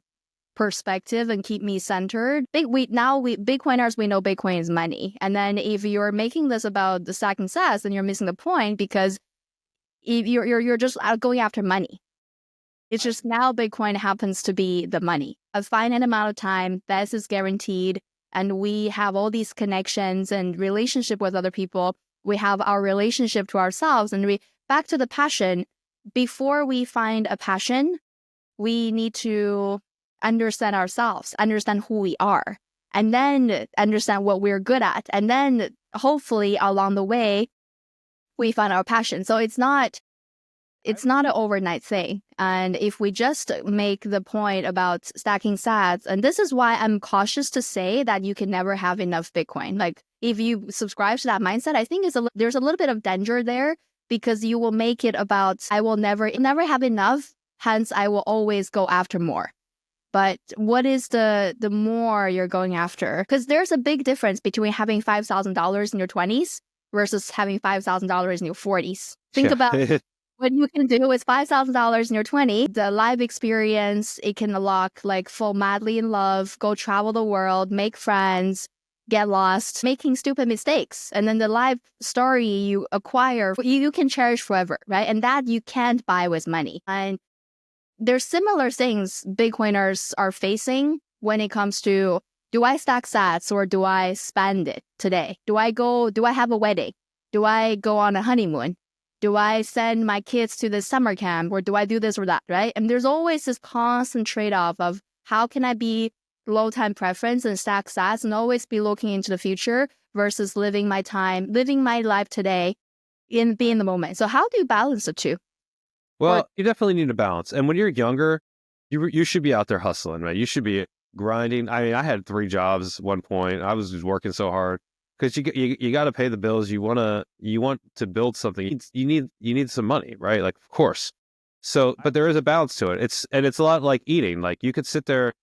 perspective and keep me centered. Bitcoiners, we know Bitcoin is money. And then if you're making this about the stacking sats, then you're missing the point, because if you're just going after money. It's just now Bitcoin happens to be the money. A finite amount of time, this is guaranteed. And we have all these connections and relationship with other people. We have our relationship to ourselves. And back to the passion. Before we find a passion, we need to understand ourselves, understand who we are, and then understand what we're good at. And then hopefully along the way, we find our passion. So it's not an overnight thing. And if we just make the point about stacking sats, and this is why I'm cautious to say that you can never have enough Bitcoin. Like, if you subscribe to that mindset, I think there's a little bit of danger there, because you will make it about, I will never have enough, hence I will always go after more. But what is the more you're going after? Because there's a big difference between having $5,000 in your 20s versus having $5,000 in your 40s. Think about what you can do with $5,000 in your 20s, the life experience. It can unlock like fall madly in love, go travel the world, make friends, get lost, making stupid mistakes. And then the life story you acquire, you can cherish forever, right? And that you can't buy with money. And there's similar things Bitcoiners are facing when it comes to, do I stack sats or do I spend it today? Do I have a wedding? Do I go on a honeymoon? Do I send my kids to the summer camp, or do I do this or that, right? And there's always this constant trade-off of how can I be low time preference and stack sats and always be looking into the future versus living my life today and be in the moment. So how do you balance the two? Well, you definitely need a balance. And when you're younger, you should be out there hustling, right? You should be grinding. I mean, I had 3 jobs at one point. I was just working so hard. Because you got to pay the bills. You want to build something. You need some money, right? Like, of course. So, but there is a balance to it. It's a lot like eating. Like, you could sit there.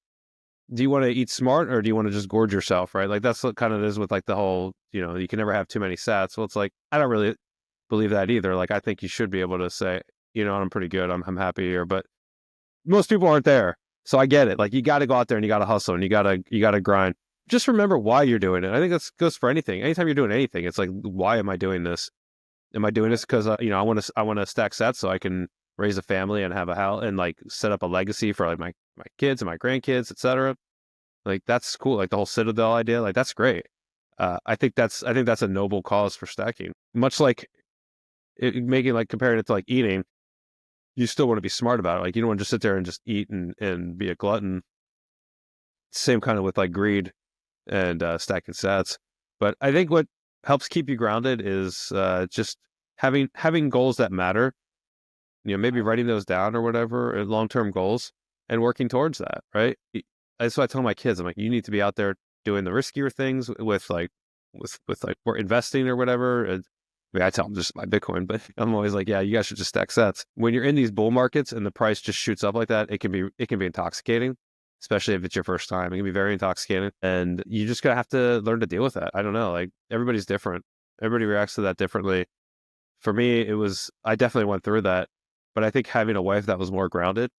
Do you want to eat smart, or do you want to just gorge yourself, right? Like, that's what kind of it is with like the whole, you can never have too many sats. Well, it's like, I don't really believe that either. Like, I think you should be able to say, I'm pretty good. I'm happy here. But most people aren't there. So I get it. Like, you got to go out there and you got to hustle and you got to grind. Just remember why you're doing it. I think that goes for anything. Anytime you're doing anything, it's like, why am I doing this? Am I doing this because I want to stack sats so I can raise a family and have a house and like set up a legacy for like my kids and my grandkids, etc. Like, that's cool. Like the whole Citadel idea, like that's great. I think that's a noble cause for stacking. Much like comparing it to like eating, you still want to be smart about it. Like, you don't want to just sit there and just eat and be a glutton. Same kind of with like greed and stacking sats. But I think what helps keep you grounded is just having goals that matter. Maybe writing those down or whatever, or long-term goals, and working towards that, right? That's what I tell my kids. I'm like, you need to be out there doing the riskier things with like with like we're investing or whatever. And, I mean, I tell them just buy Bitcoin, but I'm always like, yeah, you guys should just stack sats. When you're in these bull markets and the price just shoots up like that, it can be intoxicating, especially if it's your first time. It can be very intoxicating, and you just gotta have to learn to deal with that. I don't know, like everybody's different. Everybody reacts to that differently. For me, I definitely went through that, but I think having a wife that was more grounded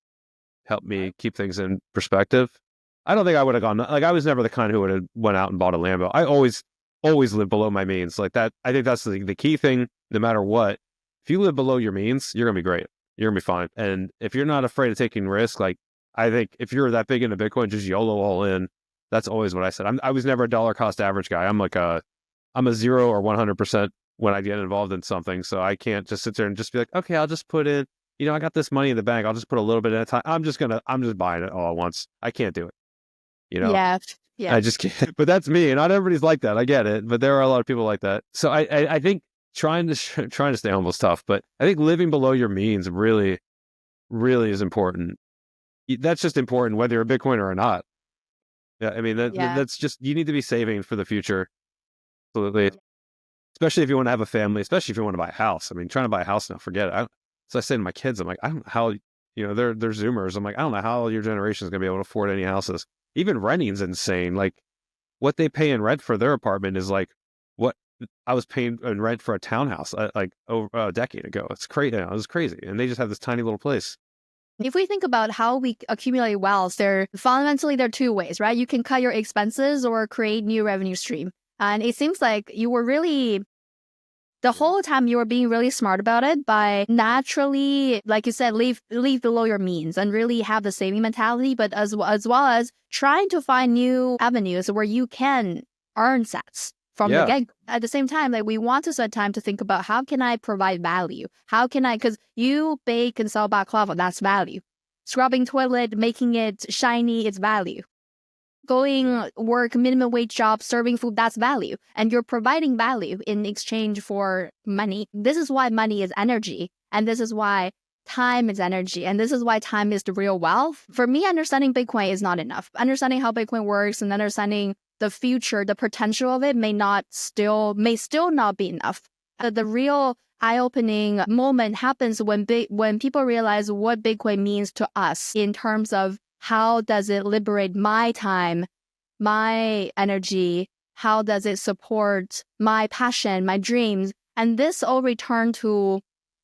helped me keep things in perspective. I don't think I would have gone, like I was never the kind who would have went out and bought a Lambo. I always lived below my means. Like that, I think that's the key thing, no matter what. If you live below your means, you're gonna be great. You're gonna be fine. And if you're not afraid of taking risk, like I think if you're that big into Bitcoin, just YOLO all in. That's always what I said. I was never a dollar cost average guy. I'm a 0 or 100% when I get involved in something. So I can't just sit there and just be like, okay, I'll just put in, I got this money in the bank. I'll just put a little bit at a time. I'm just buying it all at once. I can't do it. Yeah. Yeah. I just can't. But that's me. And not everybody's like that. I get it. But there are a lot of people like that. So I think trying to stay humble is tough. But I think living below your means really, really is important. That's just important whether you're a Bitcoiner or not. Yeah, I mean that's just, you need to be saving for the future. Absolutely. Especially if you want to have a family, especially if you want to buy a house. I mean, trying to buy a house now, forget it. So I say to my kids, I'm like, I don't know how, they're Zoomers. I'm like, I don't know how your generation is going to be able to afford any houses. Even renting's insane. Like what they pay in rent for their apartment is like what I was paying in rent for a townhouse like over a decade ago. It's crazy. It was crazy. And they just have this tiny little place. If we think about how we accumulate wealth, there are two ways, right? You can cut your expenses or create new revenue stream. And it seems like you were really, the whole time you were being really smart about it by naturally, like you said, live below your means and really have the saving mentality, but as well as trying to find new avenues where you can earn sats from the get. At the same time, like we want to set time to think about how can I provide value? How can I, because you bake and sell baklava, that's value. Scrubbing toilet, making it shiny, it's value. Going work minimum wage job, serving food, that's value. And you're providing value in exchange for money. This is why money is energy. And this is why time is energy. And this is why time is the real wealth. For me, understanding Bitcoin is not enough. Understanding how Bitcoin works and understanding the future, the potential of it may still not be enough. The real eye-opening moment happens when people realize what Bitcoin means to us in terms of how does it liberate my time, my energy, how does it support my passion, my dreams, and this all return to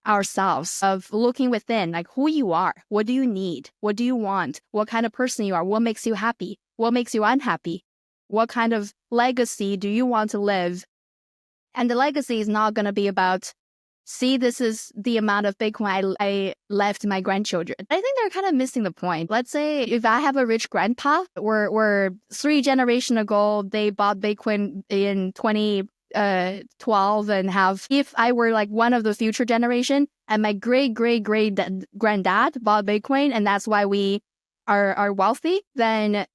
ourselves of looking within, like who you are, what do you need, what do you want, what kind of person you are, what makes you happy, what makes you unhappy. What kind of legacy do you want to live? And the legacy is not going to be about, see, this is the amount of Bitcoin I left my grandchildren. I think they're kind of missing the point. Let's say if I have a rich grandpa, where 3 generations ago, they bought Bitcoin in 2012 and if I were like one of the future generation and my great granddad bought Bitcoin and that's why we are wealthy, then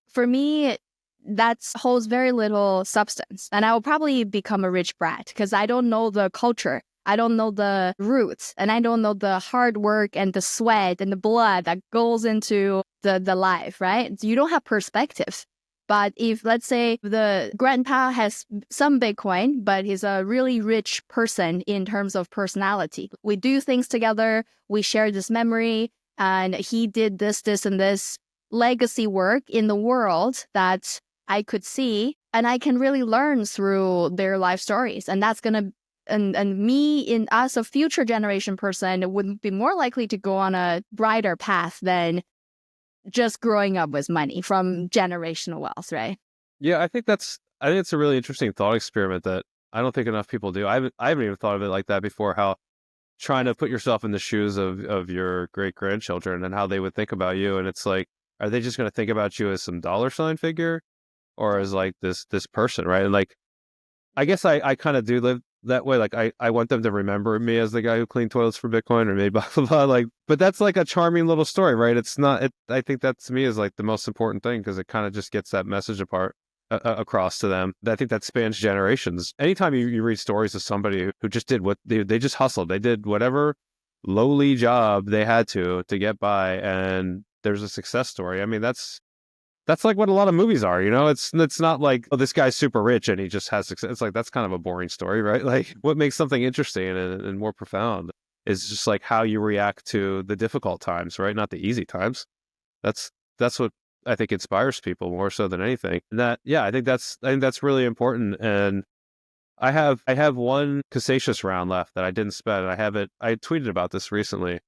for me, that holds very little substance. And I will probably become a rich brat because I don't know the culture. I don't know the roots. And I don't know the hard work and the sweat and the blood that goes into the life, right? You don't have perspective. But if, let's say, the grandpa has some Bitcoin, but he's a really rich person in terms of personality. We do things together. We share this memory. And he did this, and this legacy work in the world that I could see and I can really learn through their life stories. And that's going to, and me as a future generation person would be more likely to go on a brighter path than just growing up with money from generational wealth, right? Yeah, I think it's a really interesting thought experiment that I don't think enough people do. I haven't even thought of it like that before, how trying to put yourself in the shoes of your great grandchildren and how they would think about you. And it's like, are they just going to think about you as some dollar sign figure or as like this person, right? And like, I guess I kind of do live that way. Like I want them to remember me as the guy who cleaned toilets for Bitcoin or made blah, blah, blah. Like, but that's like a charming little story, right? It's not, I think that to me is like the most important thing because it kind of just gets that message across to them. I think that spans generations. Anytime you read stories of somebody who just did what they just hustled, they did whatever lowly job they had to get by, and there's a success story. I mean, that's that's like what a lot of movies are, it's not like, oh, this guy's super rich and he just has success. It's like, that's kind of a boring story, right? Like what makes something interesting and more profound is just like how you react to the difficult times, right? Not the easy times. That's what I think inspires people more so than anything. And I think that's really important. And I have one Cassatius round left that I didn't spend. I tweeted about this recently.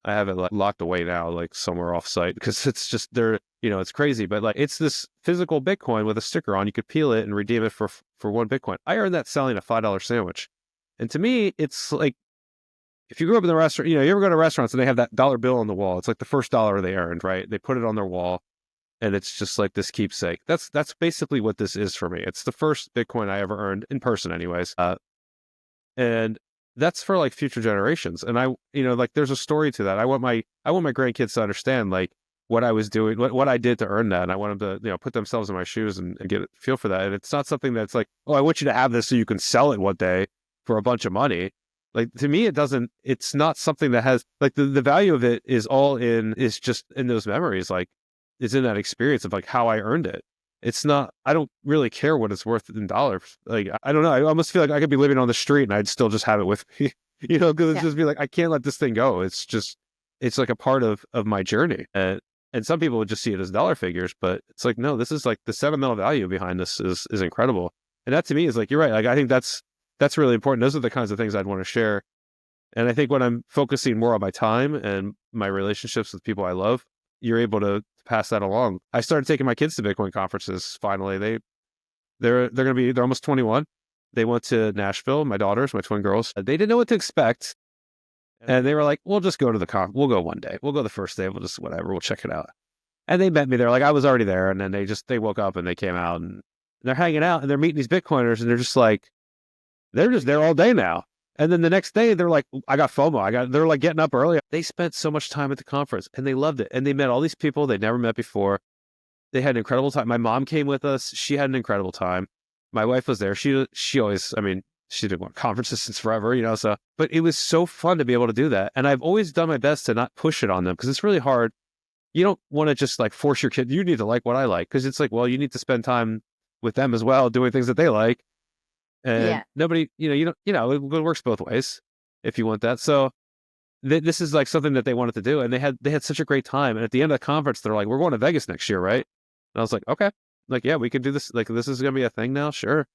I have it like locked away now, like somewhere off site, because it's just there, it's crazy. But like, it's this physical Bitcoin with a sticker on. You could peel it and redeem it for 1 Bitcoin. I earned that selling a $5 sandwich. And to me, it's like, if you grew up in the restaurant, you ever go to restaurants and they have that dollar bill on the wall, it's like the first dollar they earned, right? They put it on their wall and it's just like this keepsake. That's basically what this is for me. It's the first Bitcoin I ever earned in person anyways. And that's for like future generations. And like there's a story to that. I want my grandkids to understand like what I was doing, what I did to earn that. And I want them to, put themselves in my shoes and get a feel for that. And it's not something that's like, oh, I want you to have this so you can sell it one day for a bunch of money. Like to me, it's not something that has like the value of it is just in those memories. Like it's in that experience of like how I earned it. It's not, I don't really care what it's worth in dollars. Like, I don't know. I almost feel like I could be living on the street and I'd still just have it with me, because it's just be like, I can't let this thing go. It's like a part of my journey. And some people would just see it as dollar figures, but it's like, no, this is like the sentimental value behind this is incredible. And that to me is like, you're right. Like, I think that's really important. Those are the kinds of things I'd want to share. And I think when I'm focusing more on my time and my relationships with people I love, you're able to pass that along. I started taking my kids to Bitcoin conferences. Finally, they're almost 21. They went to Nashville. My daughters, my twin girls, they didn't know what to expect, and they were like, "We'll just go to the conference. We'll go one day. We'll go the first day. We'll just whatever. We'll check it out." And they met me there. Like I was already there, and then they woke up and they came out and they're hanging out and they're meeting these Bitcoiners and they're just like, they're just there all day now. And then the next day, they're like, I got FOMO. They're like getting up early. They spent so much time at the conference and they loved it. And they met all these people they'd never met before. They had an incredible time. My mom came with us. She had an incredible time. My wife was there. She always, she did conferences since forever, so, but it was so fun to be able to do that. And I've always done my best to not push it on them because it's really hard. You don't want to just like force your kid. You need to like what I like. Cause it's like, well, you need to spend time with them as well, doing things that they like. And nobody, it works both ways if you want that. So this is like something that they wanted to do. And they had such a great time. And at the end of the conference, they're like, we're going to Vegas next year, right? And I was like, okay, like, yeah, we can do this. Like, this is going to be a thing now. Sure.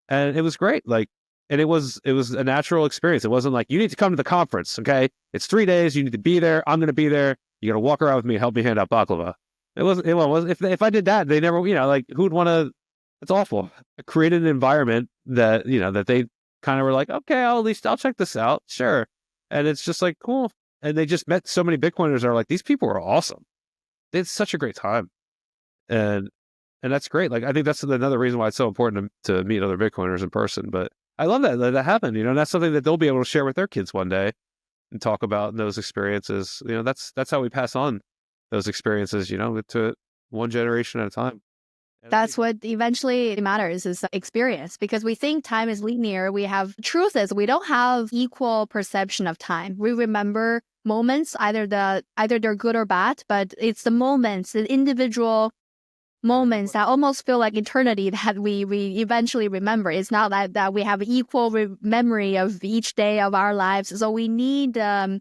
And it was great. Like, and it was a natural experience. It wasn't like, you need to come to the conference. Okay. It's 3 days. You need to be there. I'm going to be there. You got to walk around with me and help me hand out baklava. It wasn't, if I did that, they never, like who would want to, it's awful. I created an environment that, that they kind of were like, okay, I'll check this out. Sure. And it's just like, cool. And they just met so many Bitcoiners that are like, these people are awesome. They had such a great time. And that's great. Like, I think that's another reason why it's so important to meet other Bitcoiners in person. But I love that happened, and that's something that they'll be able to share with their kids one day and talk about those experiences. That's how we pass on those experiences, to one generation at a time. That's what eventually matters is experience, because we think time is linear. Truth is we don't have equal perception of time. We remember moments, either they're good or bad, but it's the moments, the individual moments that almost feel like eternity that we eventually remember. It's not that we have equal memory of each day of our lives. So we need to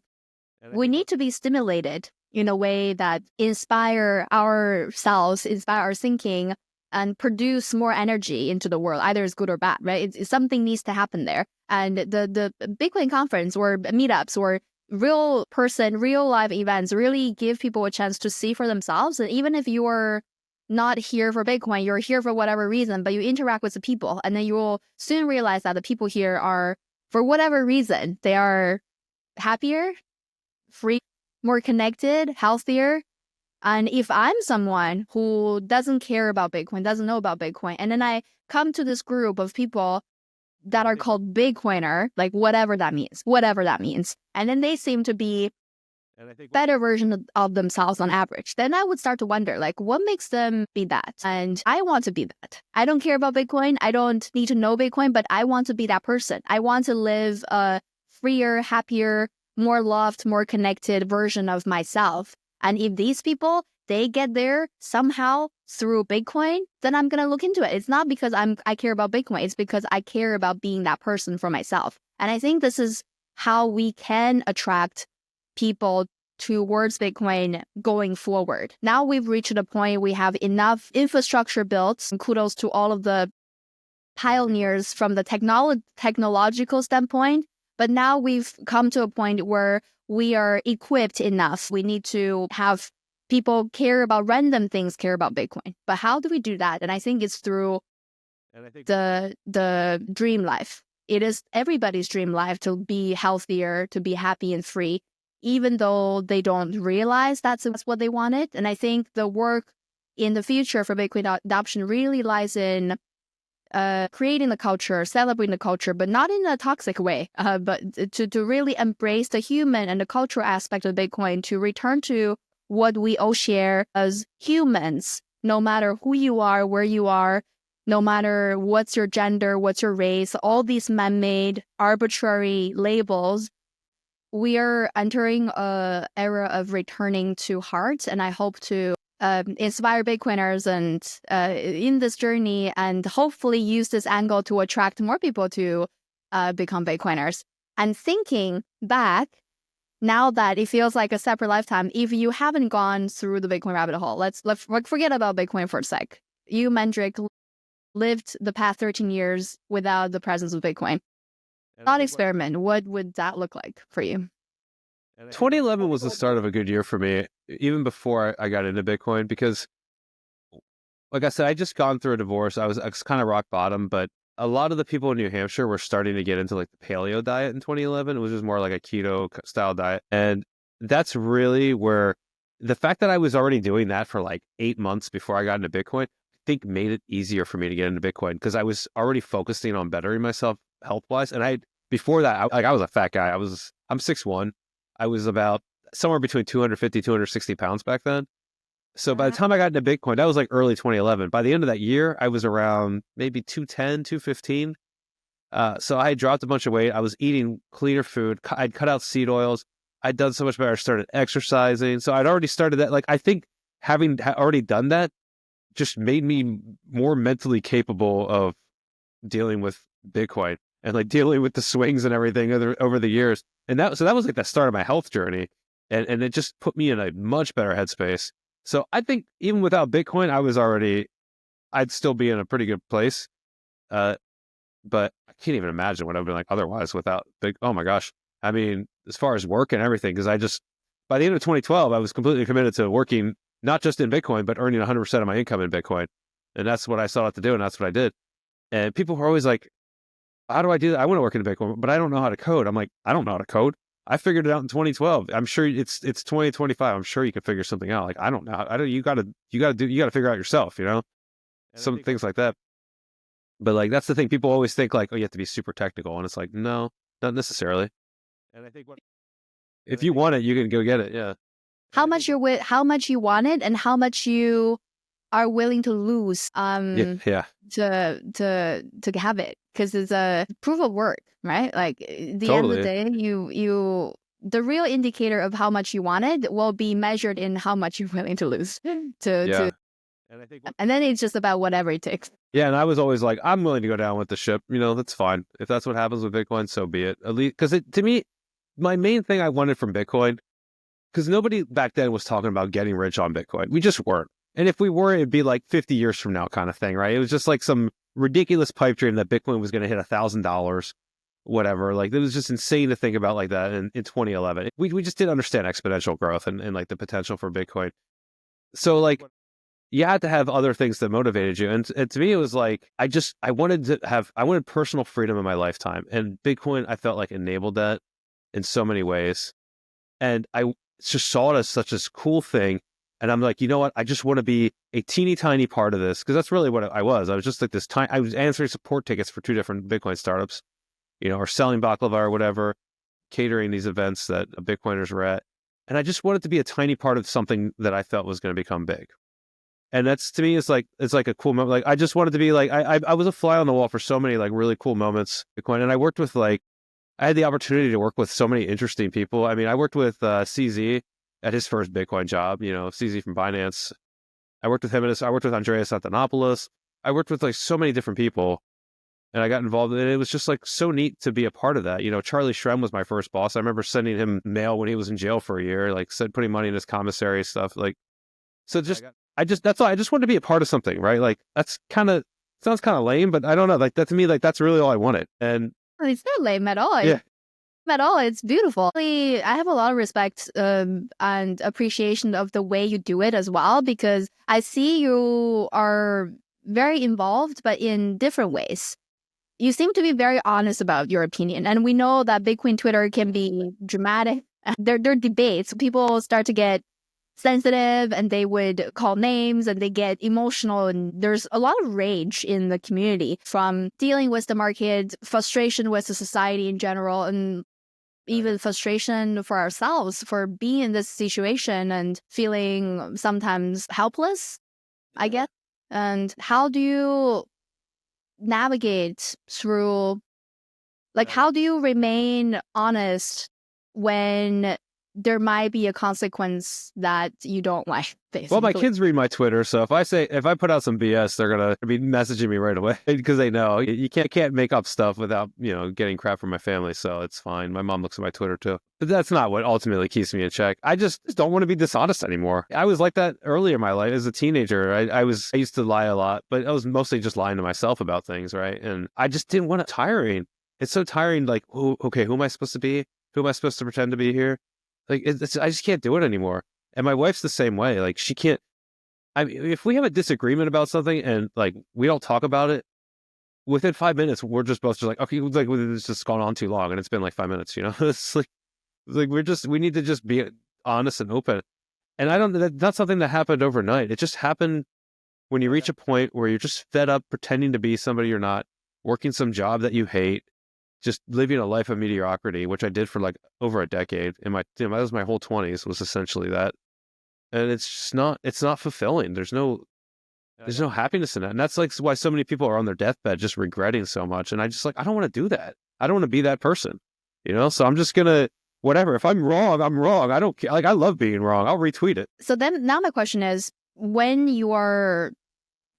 be stimulated in a way that inspire ourselves, inspire our thinking, and produce more energy into the world. Either it's good or bad, right? Something needs to happen there. And the Bitcoin conference or meetups or real live events really give people a chance to see for themselves. And even if you're not here for Bitcoin, you're here for whatever reason, but you interact with the people, and then you will soon realize that the people here are, for whatever reason, they are happier, free, more connected, healthier. And if I'm someone who doesn't care about Bitcoin, doesn't know about Bitcoin, and then I come to this group of people that are called Bitcoiner, like whatever that means, and then they seem to be better version of themselves on average, then I would start to wonder, like, what makes them be that? And I want to be that. I don't care about Bitcoin. I don't need to know Bitcoin, but I want to be that person. I want to live a freer, happier, more loved, more connected version of myself. And if these people, they get there somehow through Bitcoin, then I'm gonna look into it. It's not because I care about Bitcoin. It's because I care about being that person for myself. And I think this is how we can attract people towards Bitcoin going forward. Now we've reached a point we have enough infrastructure built. And kudos to all of the pioneers from the technological standpoint. But now we've come to a point where we are equipped enough. We need to have people care about random things, care about Bitcoin. But how do we do that? And I think it's through the dream life. It is everybody's dream life to be healthier, to be happy and free, even though they don't realize that's what they wanted. And I think the work in the future for Bitcoin adoption really lies in creating the culture, celebrating the culture, but not in a toxic way, but to really embrace the human and the cultural aspect of Bitcoin, to return to what we all share as humans, no matter who you are, where you are, no matter what's your gender, what's your race, all these man-made arbitrary labels. We are entering an era of returning to heart, and I hope to inspire Bitcoiners and in this journey, and hopefully use this angle to attract more people to become Bitcoiners. And thinking back, now that it feels like a separate lifetime, if you haven't gone through the Bitcoin rabbit hole, let's forget about Bitcoin for a sec. You, Mandrik, lived the past 13 years without the presence of Bitcoin. Thought experiment, what would that look like for you? 2011 was the start of a good year for me, even before I got into Bitcoin, because, like I said, I just gone through a divorce. I was kind of rock bottom, but a lot of the people in New Hampshire were starting to get into like the paleo diet in 2011. It was just more like a keto style diet. And that's really where the fact that I was already doing that for like 8 months before I got into Bitcoin, I think made it easier for me to get into Bitcoin, because I was already focusing on bettering myself health wise. And before that, I was a fat guy. I'm 6'1". I was about somewhere between 250, 260 pounds back then. So by the time I got into Bitcoin, that was like early 2011. By the end of that year, I was around maybe 210, 215. So I had dropped a bunch of weight. I was eating cleaner food. I'd cut out seed oils. I'd done so much better. I started exercising. So I'd already started that. Like, I think having already done that just made me more mentally capable of dealing with Bitcoin and like dealing with the swings and everything over the years. And that was like the start of my health journey. And it just put me in a much better headspace. So I think even without Bitcoin, I'd still be in a pretty good place. But I can't even imagine what I've been like otherwise without oh my gosh. I mean, as far as work and everything, because by the end of 2012, I was completely committed to working, not just in Bitcoin, but earning 100% of my income in Bitcoin. And that's what I sought out to do. And that's what I did. And people were always like, how do I do that? I want to work in Bitcoin, but I don't know how to code. I'm like, I don't know how to code. I figured it out in 2012. I'm sure it's 2025. I'm sure you can figure something out. Like, I don't know. You got to figure out yourself, some things like that. But like, that's the thing. People always think like, oh, you have to be super technical. And it's like, no, not necessarily. And I think if you want it, you can go get it. Yeah. How much you want it, and how much you are willing to lose yeah. to have it, because it's a proof of work, right? Like, at the end of the day, the real indicator of how much you want it will be measured in how much you're willing to lose and then it's just about whatever it takes. Yeah, and I was always like, I'm willing to go down with the ship. That's fine. If that's what happens with Bitcoin, so be it. At least, because to me, my main thing I wanted from Bitcoin, because nobody back then was talking about getting rich on Bitcoin. We just weren't. And if we were, it'd be like 50 years from now kind of thing, right? It was just like some ridiculous pipe dream that Bitcoin was going to hit $1,000, whatever. Like, it was just insane to think about like that in 2011. We just didn't understand exponential growth and like the potential for Bitcoin. So like, you had to have other things that motivated you. And to me, it was like, I wanted personal freedom in my lifetime. And Bitcoin, I felt like enabled that in so many ways. And I just saw it as such a cool thing. And I'm like, you know what? I just want to be a teeny tiny part of this, because that's really what I was. I was just like this I was answering support tickets for 2 different Bitcoin startups, or selling baklava or whatever, catering these events that Bitcoiners were at. And I just wanted to be a tiny part of something that I felt was going to become big. And that's, to me, it's like a cool moment. Like, I just wanted to be like, I was a fly on the wall for so many like really cool moments Bitcoin. And I worked with I had the opportunity to work with so many interesting people. I mean, I worked with CZ at his first Bitcoin job, CZ from Binance. I worked with him, I worked with Andreas Antonopoulos. I worked with like so many different people, and I got involved, and it was just like so neat to be a part of that. You know, Charlie Shrem was my first boss. I remember sending him mail when he was in jail for a year, like putting money in his commissary stuff. Like, so that's all. I just wanted to be a part of something, right? Like that's sounds kind of lame, but I don't know. Like that to me, like that's really all I wanted. And It's not lame at all. yeah, At all. It's beautiful. I have a lot of respect and appreciation of the way you do it as well, because I see you are very involved, but in different ways. You seem to be very honest about your opinion. And we know that Bitcoin Twitter can be dramatic. There are debates. People start to get sensitive and they would call names and they get emotional. And there's a lot of rage in the community from dealing with the market, frustration with the society in general, and even frustration for ourselves for being in this situation and feeling sometimes helpless, I guess. And how do you navigate through, like, how do you remain honest when there might be a consequence that you don't like, basically? well, my kids read my Twitter, so if I put out some BS, they're gonna be messaging me right away because they know you can't make up stuff without getting crap from my family. So it's fine. My mom looks at my Twitter too, but that's not what ultimately keeps me in check. I just don't want to be dishonest anymore. I was like that earlier in my life as a teenager. I used to lie a lot, but I was mostly just lying to myself about things, right? And I just didn't want it. Tiring. It's so tiring. Like, okay, who am I supposed to be? Who am I supposed to pretend to be here? Like, I just can't do it anymore. And my wife's the same way. Like, she can't. I mean, if we have a disagreement about something and like we don't talk about it, within 5 minutes, we're just both just like, okay, like it's just gone on too long, and it's been like 5 minutes. It's like we need to just be honest and open. And I don't. That's not something that happened overnight. It just happened when you reach a point where you're just fed up pretending to be somebody you're not, working some job that you hate, just living a life of mediocrity, which I did for like over a decade. That was my whole 20s was essentially that. And it's just it's not fulfilling. There's no happiness in that. And that's like why so many people are on their deathbed just regretting so much. And I just I don't want to do that. I don't want to be that person, So I'm just going to, whatever. If I'm wrong, I'm wrong. I don't care. Like, I love being wrong. I'll retweet it. So then now my question is, when you are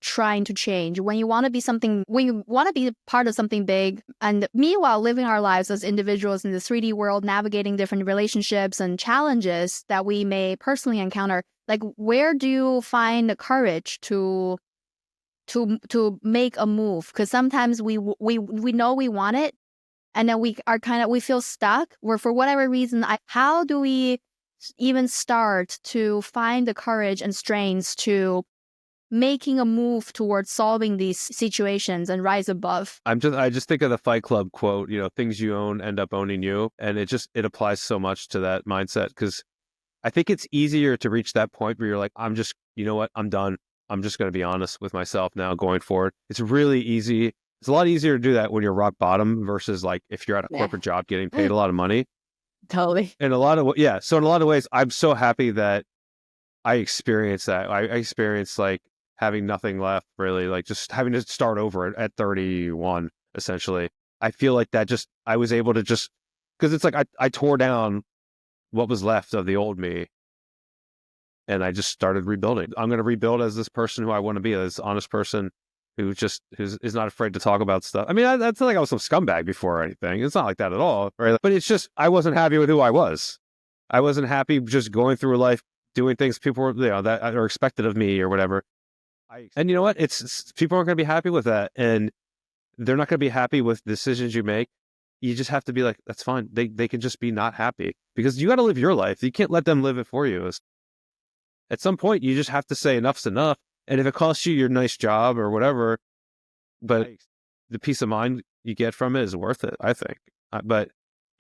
trying to change, when you want to be part of something big, and meanwhile living our lives as individuals in the 3D world, navigating different relationships and challenges that we may personally encounter, like, where do you find the courage to make a move? Because sometimes we know we want it, and then we feel stuck, or for whatever reason. How do we even start to find the courage and strength to making a move towards solving these situations and rise above? I just think of the Fight Club quote, things you own end up owning you. And it applies so much to that mindset, because I think it's easier to reach that point where you're like, I'm just, you know what, I'm done. I'm just going to be honest with myself now going forward. It's really easy. It's a lot easier to do that when you're rock bottom versus like if you're at a corporate job getting paid a lot of money. Totally. So in a lot of ways, I'm so happy that I experienced that. I experienced like having nothing left, really, like just having to start over at 31, essentially. I feel like that I was able to just, because it's like I tore down what was left of the old me, and I just started rebuilding. I'm going to rebuild as this person who I want to be, this honest person who's not afraid to talk about stuff. I mean, I feel like I was some scumbag before or anything. It's not like that at all, right? But it's just, I wasn't happy with who I was. I wasn't happy just going through life, doing things people were, that are expected of me or whatever. And you know what? It's people aren't going to be happy with that, and they're not going to be happy with decisions you make. You just have to be like, that's fine. They can just be not happy, because you got to live your life. You can't let them live it for you. At some point, you just have to say enough's enough. And if it costs you your nice job or whatever, but the peace of mind you get from it is worth it, I think. But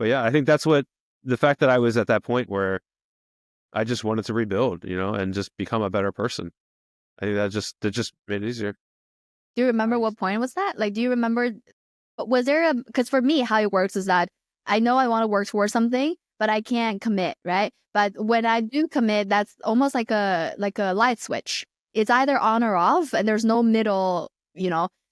yeah, I think that's what the fact that I was at that point where I just wanted to rebuild, and just become a better person. I think that just made it easier. Do you remember what point was that? Like, do you remember, was there because for me, how it works is that I know I want to work towards something, but I can't commit, right? But when I do commit, that's almost like a light switch. It's either on or off, and there's no middle,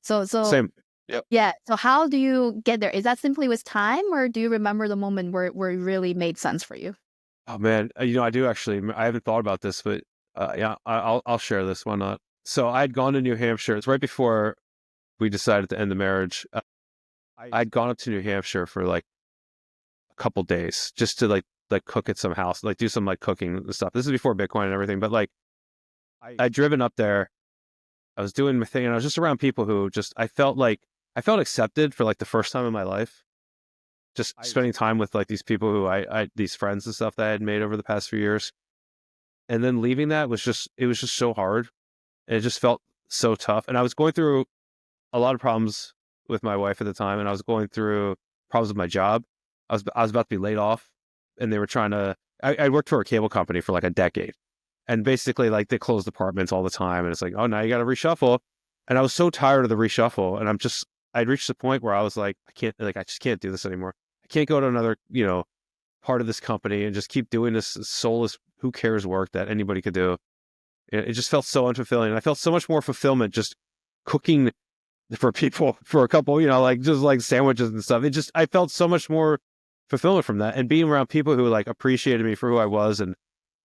So Same. Yep. Yeah. So how do you get there? Is that simply with time, or do you remember the moment where it really made sense for you? Oh man, I do actually. I haven't thought about this, but Yeah, I'll share this one. So I'd gone to New Hampshire. It's right before we decided to end the marriage. I'd gone up to New Hampshire for like a couple days just to like cook at some house, like do some like cooking and stuff. This is before Bitcoin and everything, but like I'd driven up there. I was doing my thing, and I was just around people who just I felt accepted for like the first time in my life. Just spending time with like these people who I these friends and stuff that I had made over the past few years, and then leaving that was just it was just so hard, and it just felt so tough. And I was going through a lot of problems with my wife at the time, and I was going through problems with my job. I was about to be laid off, and they were trying to. I worked for a cable company for like a decade, and basically like they close departments all the time, and it's like, oh, now you got to reshuffle. And I was so tired of the reshuffle, and I'd reached the point where I was like, I just can't do this anymore. I can't go to another part of this company and just keep doing this soulless, who cares work that anybody could do. It just felt so unfulfilling. And I felt so much more fulfillment just cooking for people for a couple, like just like sandwiches and stuff. I felt so much more fulfillment from that, and being around people who like appreciated me for who I was, and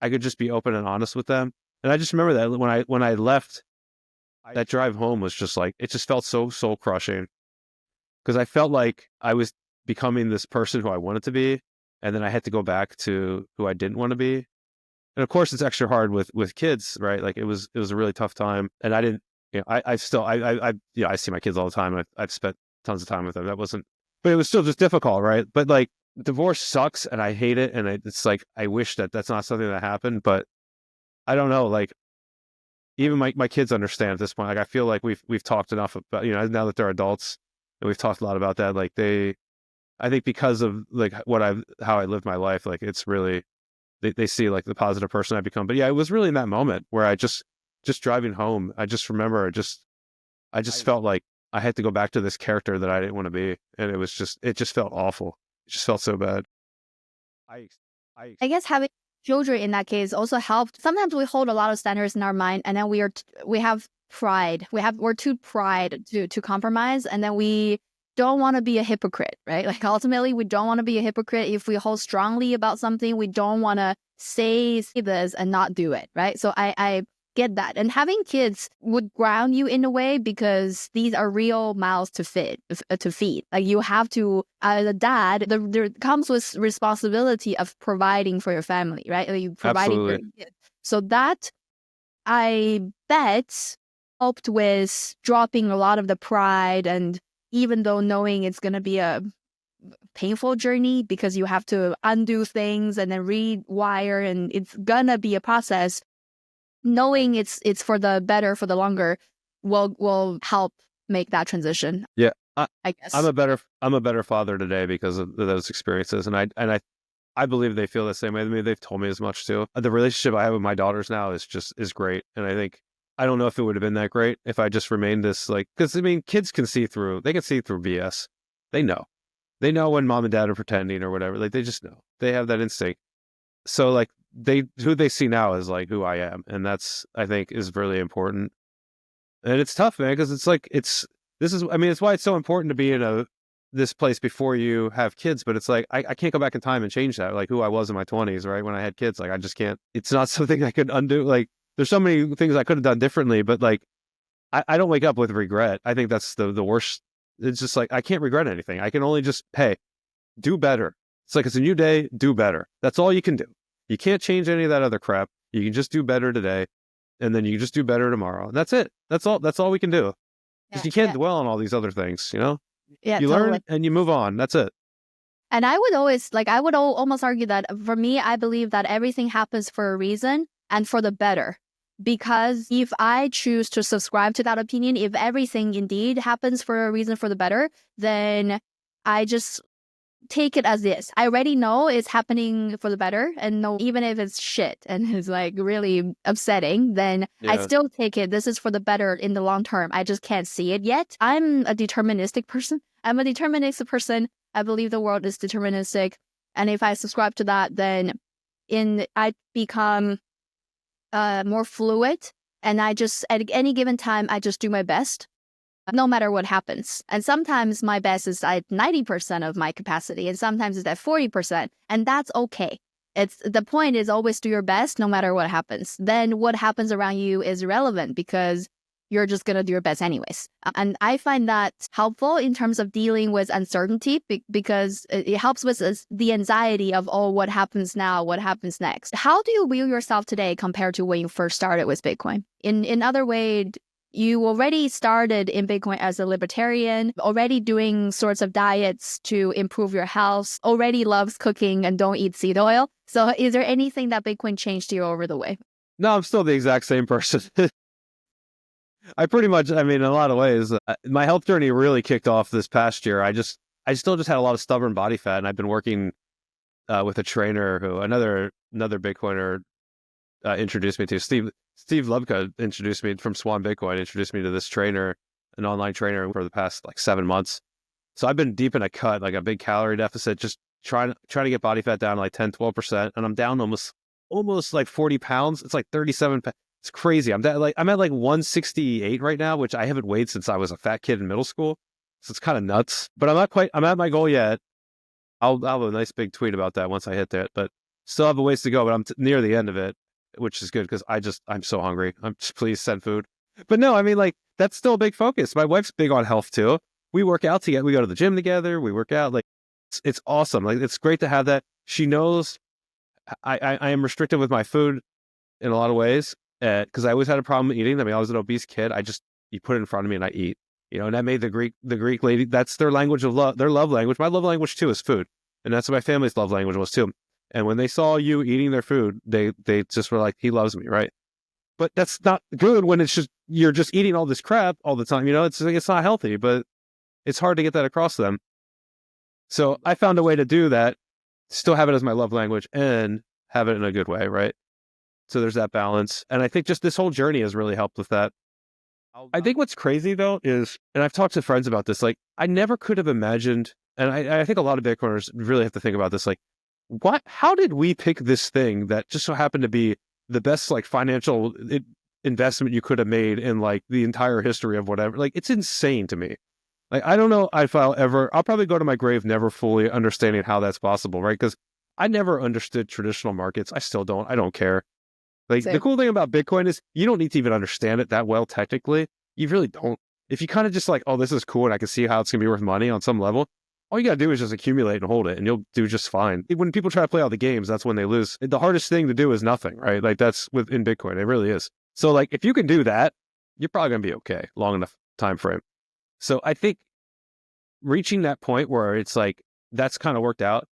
I could just be open and honest with them. And I just remember that when I left, that drive home was just like, it just felt so soul crushing, because I felt like I was becoming this person who I wanted to be, and then I had to go back to who I didn't want to be. And of course, it's extra hard with kids, right? Like it was a really tough time, and I didn't, I still, I see my kids all the time. And I've spent tons of time with them. But it was still just difficult, right? But like divorce sucks, and I hate it, and it's like I wish that that's not something that happened, but I don't know, like even my kids understand at this point. Like I feel like we've talked enough about, now that they're adults, and we've talked a lot about that. Like I think because of like how I lived my life, like it's really, they see like the positive person I've become. But yeah, it was really in that moment where I just driving home, I just remember I just felt like I had to go back to this character that I didn't want to be. And it just felt awful. It just felt so bad. I guess having children in that case also helped. Sometimes we hold a lot of standards in our mind, and then we have pride. We're too pride to compromise, and then we don't want to be a hypocrite, right? Like ultimately, we don't want to be a hypocrite. If we hold strongly about something, we don't want to say this and not do it, right? So I get that. And having kids would ground you in a way, because these are real mouths to feed. Like you have to, as a dad, there comes with responsibility of providing for your family, right? Like you providing for your kids. So that, I bet, helped with dropping a lot of the pride. And even though knowing it's going to be a painful journey, because you have to undo things and then rewire, and it's going to be a process, knowing it's for the better, for the longer, will help make that transition. Yeah, I guess I'm a better father today because of those experiences, and I believe they feel the same way to me. They've told me as much too. The relationship I have with my daughters now is great, and I don't know if it would have been that great if I just remained this, like, because I mean, kids can see through BS. They know when mom and dad are pretending or whatever. Like they just know, they have that instinct. So like who they see now is like who I am, and that's, I think, is really important. And it's tough, man, because it's like it's why it's so important to be in this place before you have kids. But it's like I can't go back in time and change that, like who I was in my 20s, right, when I had kids. Like I just can't. It's not something I could undo. Like there's so many things I could have done differently, but like I don't wake up with regret. I think that's the worst. It's just like I can't regret anything. I can only just, hey, do better. It's like it's a new day, do better. That's all you can do. You can't change any of that other crap. You can just do better today, and then you can just do better tomorrow. And that's it. That's all we can do. Because you can't dwell on all these other things, Yeah, you totally. learn and you move on. That's it. And I would always, almost argue that for me, I believe that everything happens for a reason and for the better. Because if I choose to subscribe to that opinion, if everything indeed happens for a reason for the better, then I just take it as is. I already know it's happening for the better, and no, even if it's shit and it's like really upsetting, then I still take it. This is for the better in the long term. I just can't see it yet. I'm a deterministic person. I believe the world is deterministic, and if I subscribe to that, then I become more fluid, and I just, at any given time, I just do my best, no matter what happens. And sometimes my best is at 90% of my capacity, and sometimes it's at 40%, and that's okay. It's the point is always do your best no matter what happens. Then what happens around you is irrelevant because you're just going to do your best anyways. And I find that helpful in terms of dealing with uncertainty because it helps with the anxiety of, oh, what happens now? What happens next? How do you view yourself today compared to when you first started with Bitcoin? In other way, you already started in Bitcoin as a libertarian, already doing sorts of diets to improve your health, already loves cooking and don't eat seed oil. So is there anything that Bitcoin changed you over the way? No, I'm still the exact same person. I pretty much, I mean, in a lot of ways, my health journey really kicked off this past year. I still just had a lot of stubborn body fat, and I've been working with a trainer who another Bitcoiner introduced me to. Steve Lubka introduced me from Swan Bitcoin, introduced me to this trainer, an online trainer for the past like 7 months. So I've been deep in a cut, like a big calorie deficit, just trying to get body fat down to like 10-12%, and I'm down almost like 40 pounds. It's like 37 pounds. It's crazy. I'm at like 168 right now, which I haven't weighed since I was a fat kid in middle school. So it's kind of nuts, but I'm at my goal yet. I'll have a nice big tweet about that once I hit that, but still have a ways to go, but I'm near the end of it, which is good because I'm so hungry. Please send food. But no, I mean, like, that's still a big focus. My wife's big on health too. We work out together. We go to the gym together. We work out. Like, it's awesome. Like, it's great to have that. She knows I am restricted with my food in a lot of ways because I always had a problem eating. I mean, I was an obese kid. You put it in front of me and I eat. And that made the Greek lady, that's their language of love, their love language. My love language too is food. And that's what my family's love language was too. And when they saw you eating their food, they just were like, he loves me, right? But that's not good when you're just eating all this crap all the time. It's not healthy, but it's hard to get that across to them. So I found a way to do that, still have it as my love language and have it in a good way, right? So there's that balance. And I think just this whole journey has really helped with that. I think what's crazy though is, and I've talked to friends about this, like I never could have imagined, and I think a lot of Bitcoiners really have to think about this, like how did we pick this thing that just so happened to be the best like financial investment you could have made in like the entire history of whatever? Like, it's insane to me. Like, I don't know if I'll probably go to my grave never fully understanding how that's possible, right? Because I never understood traditional markets. I still don't. I don't care. Like, the cool thing about Bitcoin is you don't need to even understand it that well technically. You really don't. If you kind of just like, oh, this is cool and I can see how it's going to be worth money on some level, all you got to do is just accumulate and hold it and you'll do just fine. When people try to play all the games, that's when they lose. The hardest thing to do is nothing, right? Like, that's within Bitcoin. It really is. So like, if you can do that, you're probably going to be okay, long enough time frame. So I think reaching that point where it's like, that's kind of worked out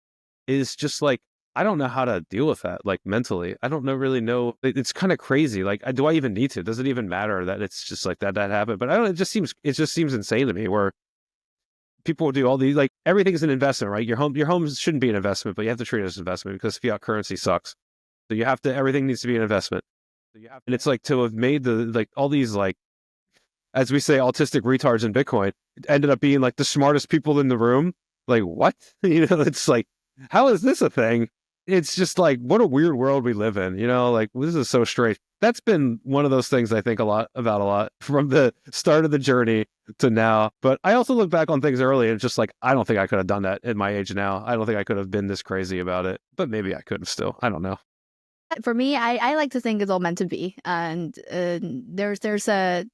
is just like, I don't know how to deal with that, like mentally. I don't really know. It's kind of crazy. Like, do I even need to? Does it even matter that it's just like that happened? But I don't. It just seems insane to me. Where people will do all these, like, everything's an investment, right? Your home shouldn't be an investment, but you have to treat it as an investment because fiat currency sucks. So everything needs to be an investment. And it's like, to have made all these, like, as we say, autistic retards in Bitcoin, it ended up being like the smartest people in the room. Like, what? It's like, how is this a thing? It's just like, what a weird world we live in, like, this is so strange. That's been one of those things I think a lot from the start of the journey to now. But I also look back on things early and just like, I don't think I could have done that at my age now. I don't think I could have been this crazy about it, but maybe I could have still. I don't know. For me, I like to think it's all meant to be. And there's a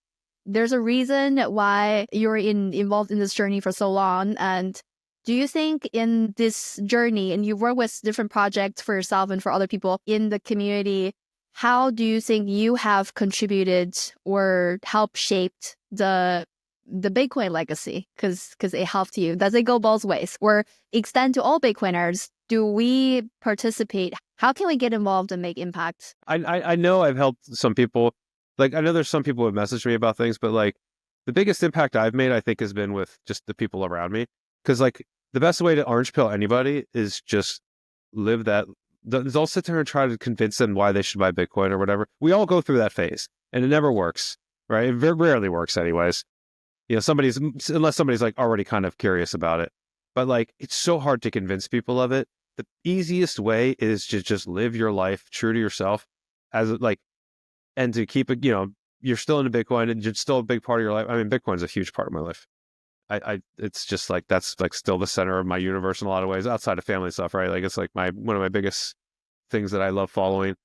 reason why you're involved in this journey for so long. And do you think in this journey, and you work with different projects for yourself and for other people in the community, how do you think you have contributed or helped shaped the Bitcoin legacy? Because it helped you. Does it go both ways? Or extend to all Bitcoiners? Do we participate? How can we get involved and make impact? I know I've helped some people. Like, I know there's some people who have messaged me about things, but like, the biggest impact I've made, I think, has been with just the people around me. Because like, the best way to orange pill anybody is just live that. Don't sit there and try to convince them why they should buy Bitcoin or whatever. We all go through that phase, and it never works, right? It very rarely works, anyways. Unless somebody's like already kind of curious about it. But like, it's so hard to convince people of it. The easiest way is to just live your life true to yourself, and to keep it. You're still into Bitcoin, and it's still a big part of your life. I mean, Bitcoin's a huge part of my life. It's just like, that's like still the center of my universe in a lot of ways, outside of family stuff, right? Like, it's like one of my biggest things that I love following.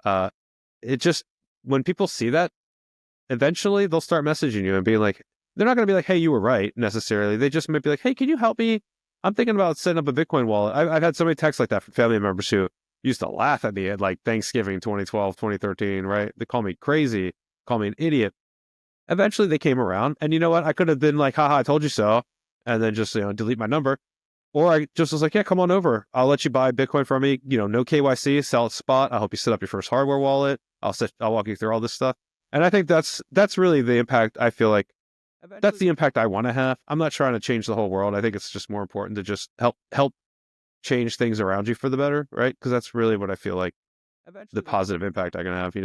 It just, when people see that, eventually they'll start messaging you and being like, they're not going to be like, hey, you were right necessarily. They just might be like, hey, can you help me? I'm thinking about setting up a Bitcoin wallet. I've had so many texts like that from family members who used to laugh at me at like Thanksgiving 2012, 2013, right? They call me crazy, call me an idiot. Eventually they came around, and you know what? I could have been like, haha, I told you so, and then just, delete my number. Or I just was like, yeah, come on over. I'll let you buy Bitcoin from me. No KYC, sell it spot. I'll help you set up your first hardware wallet. I'll walk you through all this stuff. And I think that's really the impact. I feel like that's the impact I want to have. I'm not trying to change the whole world. I think it's just more important to just help change things around you for the better, right? Because that's really what I feel like the positive impact I can have,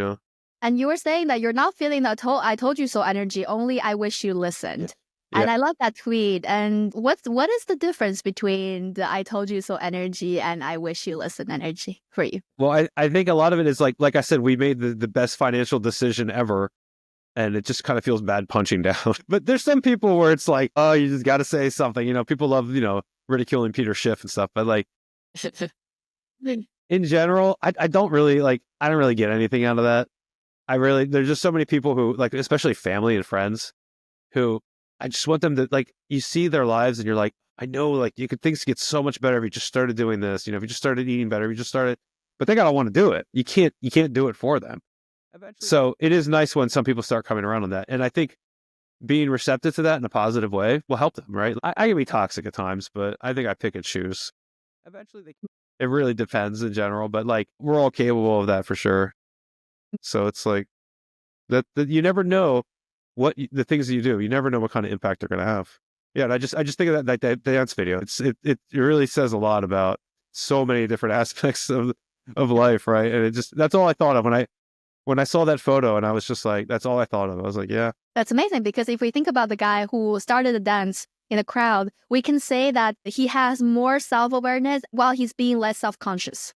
And you were saying that you're not feeling that I told you so energy, only I wish you listened. Yeah. And I love that tweet. And what is the difference between the I told you so energy and I wish you listened energy for you? Well, I think a lot of it is like I said, we made the best financial decision ever. And it just kind of feels bad punching down. But there's some people where it's like, oh, you just got to say something. People love, ridiculing Peter Schiff and stuff. But like, in general, I don't really I don't really get anything out of that. There's just so many people who like, especially family and friends, who I just want them to you see their lives and you're like, I know, things get so much better if you just started doing this, if you just started eating better, if you just started, but they gotta want to do it. You can't do it for them. So it is nice when some people start coming around on that. And I think being receptive to that in a positive way will help them, right? I can be toxic at times, but I think I pick and choose. Eventually it really depends in general, but we're all capable of that for sure. So it's like that you never know the things that you do. You never know what kind of impact they're going to have. Yeah. And I just think of that dance video. It really says a lot about so many different aspects of life. Right. And that's all I thought of when I saw that photo, and I was just like, that's all I thought of. I was like, yeah. That's amazing, because if we think about the guy who started the dance in a crowd, we can say that he has more self-awareness while he's being less self-conscious.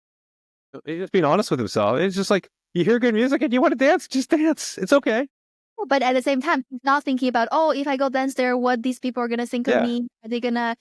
He's just being honest with himself. It's just like, you hear good music and you want to dance, just dance. It's okay. But at the same time, he's not thinking about, oh, if I go dance there, what these people are gonna think of me? Are they gonna,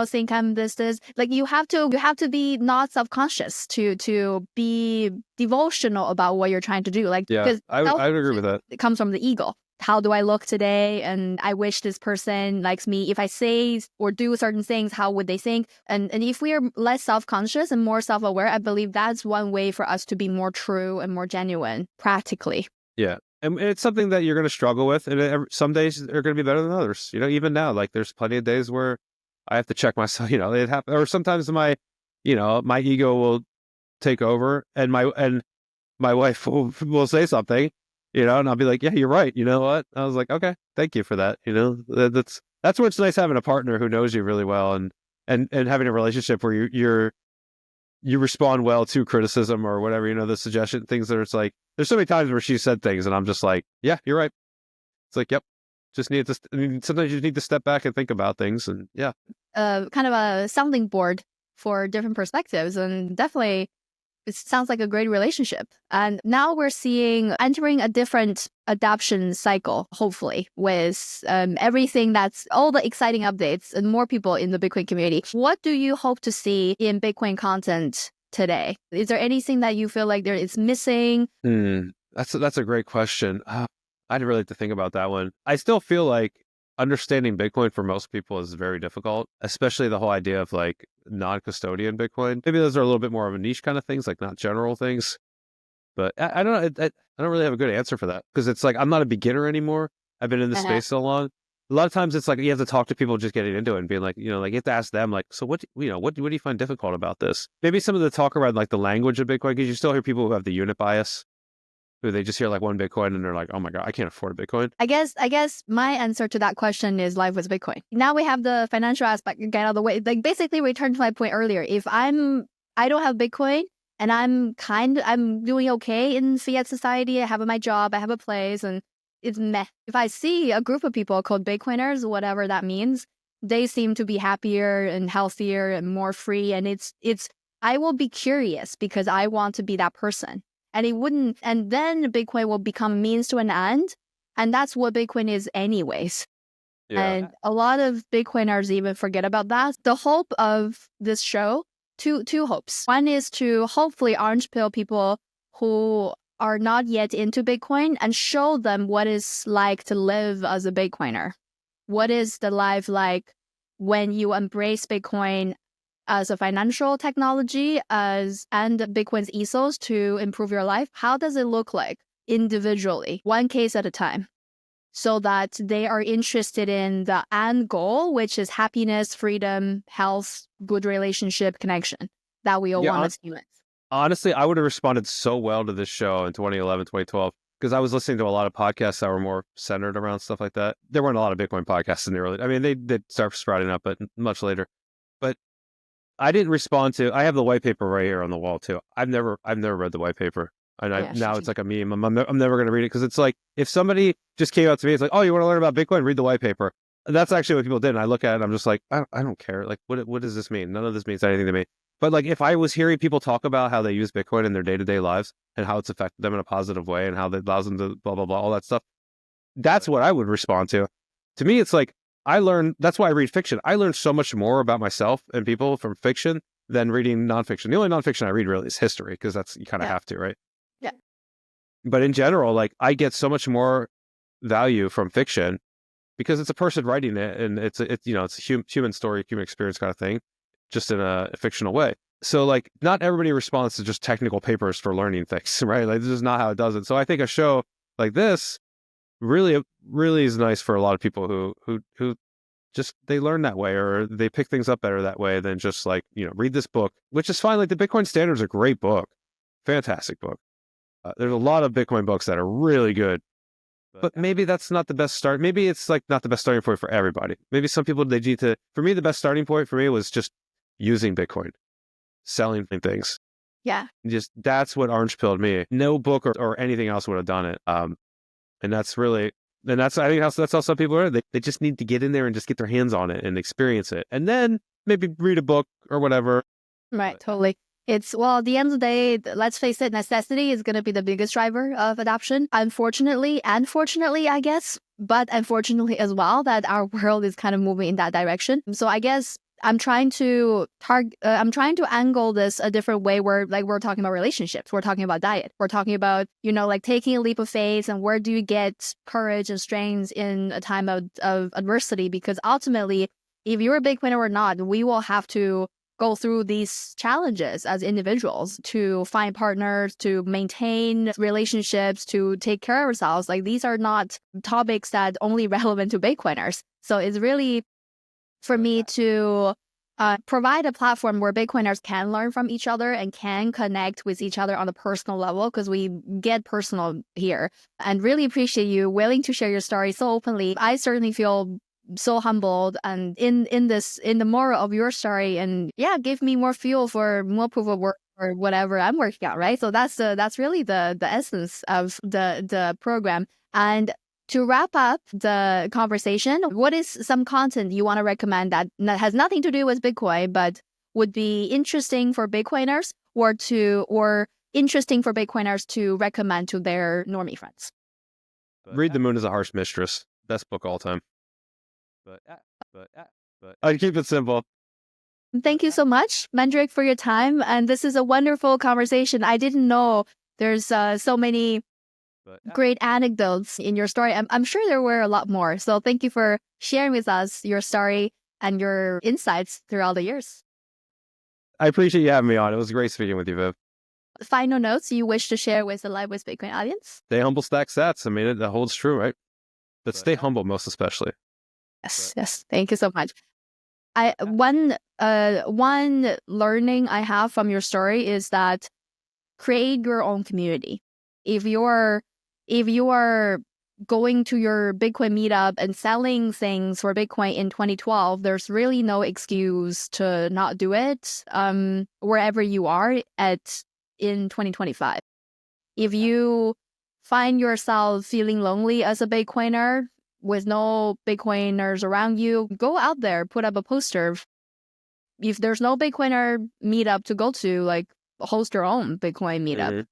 think I'm this? Like you have to be not self-conscious to be devotional about what you're trying to do. Because I would agree with that. It comes from the ego. How do I look today? And I wish this person likes me. If I say or do certain things, how would they think? And if we are less self-conscious and more self-aware, I believe that's one way for us to be more true and more genuine, practically. Yeah. And it's something that you're going to struggle with. And some days are going to be better than others. Even now, there's plenty of days where I have to check myself, it happens. Or sometimes my ego will take over, and my wife will say something, and I'll be like, yeah, you're right. You know what? I was like, okay, thank you for that. That's where it's nice having a partner who knows you really well, and having a relationship where you respond well to criticism or whatever, the suggestion, things that it's like, there's so many times where she said things and I'm just like, yeah, you're right. It's like, yep. Sometimes you just need to step back and think about things, and yeah. Kind of a sounding board for different perspectives, and definitely it sounds like a great relationship. And now we're entering a different adoption cycle, hopefully, with everything that's all the exciting updates and more people in the Bitcoin community. What do you hope to see in Bitcoin content today? Is there anything that you feel like it's missing? That's a great question. I'd really like to think about that one. I still feel like understanding Bitcoin for most people is very difficult, especially the whole idea of non-custodian Bitcoin. Maybe those are a little bit more of a niche kind of things, not general things. But I don't know. I don't really have a good answer for that, because it's I'm not a beginner anymore. I've been in this space so long. A lot of times it's you have to talk to people just getting into it and being you have to ask them so what do you find difficult about this? Maybe some of the talk around the language of Bitcoin, because you still hear people who have the unit bias, who they just hear one Bitcoin and they're like, oh my God, I can't afford a Bitcoin. I guess my answer to that question is life with Bitcoin. Now we have the financial aspect get out of the way. Basically return to my point earlier. If I don't have Bitcoin and I'm doing okay in fiat society, I have my job, I have a place, and it's meh. If I see a group of people called Bitcoiners, whatever that means, they seem to be happier and healthier and more free. And I will be curious because I want to be that person. And then Bitcoin will become a means to an end. And that's what Bitcoin is anyways. Yeah. And a lot of Bitcoiners even forget about that. The hope of this show two hopes. One is to hopefully orange pill people who are not yet into Bitcoin and show them what it's like to live as a Bitcoiner. What is the life like when you embrace Bitcoin as a financial technology and Bitcoin's ethos to improve your life? How does it look like individually, one case at a time, so that they are interested in the end goal, which is happiness, freedom, health, good relationship, connection that we all want as humans? Honestly, I would have responded so well to this show in 2011, 2012, because I was listening to a lot of podcasts that were more centered around stuff like that. There weren't a lot of Bitcoin podcasts in the early. I mean, they did start sprouting up, but much later. But I didn't respond to. I have the white paper right here on the wall too. I've never read the white paper, and now it's like a meme. I'm never going to read it because it's like if somebody just came out to me, it's like, oh, you want to learn about Bitcoin? Read the white paper. That's actually what people did. And I look at it, and I'm just like, I don't care. Like, what does this mean? None of this means anything to me. But like, if I was hearing people talk about how they use Bitcoin in their day-to-day lives and how it's affected them in a positive way and how that allows them to blah, blah, blah, all that stuff, that's what I would respond to. To me, it's like, that's why I read fiction. I learn so much more about myself and people from fiction than reading nonfiction. The only nonfiction I read really is history, because that's, you kind of have to, right? Yeah. But in general, like, I get so much more value from fiction because it's a person writing it, and it's a human story, human experience kind of thing, just in a fictional way. So like, not everybody responds to just technical papers for learning things, right? Like, this is not how it does it. So I think a show like this really is nice for a lot of people who just, they learn that way, or they pick things up better that way than just like, read this book, which is fine. Like, the Bitcoin Standard is a great book, fantastic book. There's a lot of Bitcoin books that are really good, but maybe that's not the best start. Maybe it's like not the best starting point for everybody. Maybe some people, they need to, for me, the best starting point for me was just using Bitcoin, selling things. Yeah. Just, that's what orange pilled me. No book or anything else would have done it. And that's really, and that's, I think that's how some people are. They just need to get in there and just get their hands on it and experience it. And then maybe read a book or whatever. Right, totally. It's, well, at the end of the day, let's face it, necessity is going to be the biggest driver of adoption. Unfortunately, I guess, but unfortunately as well, that our world is kind of moving in that direction. So I guess I'm trying to angle this a different way, where like we're talking about relationships, we're talking about diet, we're talking about, like taking a leap of faith, and where do you get courage and strength in a time of adversity? Because ultimately, if you're a Bitcoiner or not, we will have to go through these challenges as individuals to find partners, to maintain relationships, to take care of ourselves. Like, these are not topics that only relevant to Bitcoiners. So it's really, for me, to provide a platform where Bitcoiners can learn from each other and can connect with each other on a personal level, because we get personal here. And really appreciate you willing to share your story so openly. I certainly feel so humbled, and in the moral of your story, and give me more fuel for more proof of work or whatever I'm working on, right? So that's really the essence of the program. And to wrap up the conversation, what is some content you want to recommend that has nothing to do with Bitcoin but would be interesting for Bitcoiners, or interesting for Bitcoiners to recommend to their normie friends? Read The Moon is a Harsh Mistress. Best book all time. I'd keep it simple. Thank you so much, Mandrik, for your time. And this is a wonderful conversation. I didn't know there's so many great anecdotes in your story. I'm sure there were a lot more. So thank you for sharing with us your story and your insights throughout the years. I appreciate you having me on. It was great speaking with you, Viv. Final notes you wish to share with the Live with Bitcoin audience? Stay humble, stack sats. I mean, that holds true, right? But stay humble, most especially. Yes. Thank you so much. One learning I have from your story is that create your own community. If you are going to your Bitcoin meetup and selling things for Bitcoin in 2012, there's really no excuse to not do it wherever you are in 2025. If you find yourself feeling lonely as a Bitcoiner with no Bitcoiners around you, go out there, put up a poster. If there's no Bitcoiner meetup to go to, like, host your own Bitcoin meetup.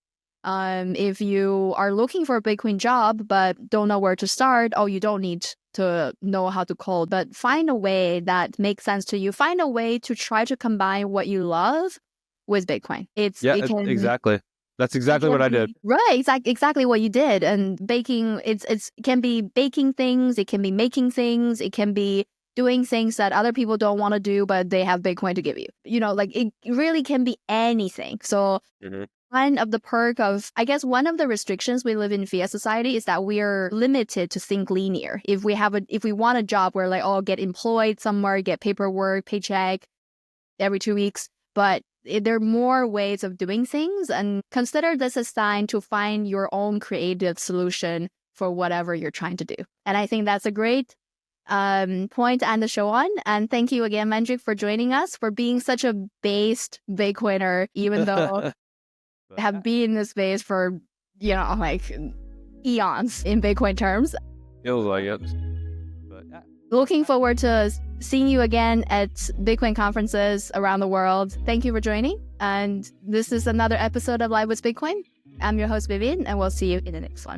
If you are looking for a Bitcoin job but don't know where to start, you don't need to know how to code, but find a way that makes sense to you. Find a way to try to combine what you love with Bitcoin. Exactly. That's exactly what I did. Right, exactly what you did. And baking, it can be baking things, it can be making things, it can be doing things that other people don't want to do, but they have Bitcoin to give you. It really can be anything. So one of the perk of, I guess, one of the restrictions we live in fiat society is that we are limited to think linear. If we want a job, we're like, get employed somewhere, get paperwork, paycheck every 2 weeks. But there are more ways of doing things, and consider this a sign to find your own creative solution for whatever you're trying to do. And I think that's a great point to end the show on. And thank you again, Mandrik, for joining us, for being such a based Bitcoiner, even though have been in this space for, like eons in Bitcoin terms. Feels like it. Looking forward to seeing you again at Bitcoin conferences around the world. Thank you for joining. And this is another episode of Live with Bitcoin. I'm your host, Vivian, and we'll see you in the next one.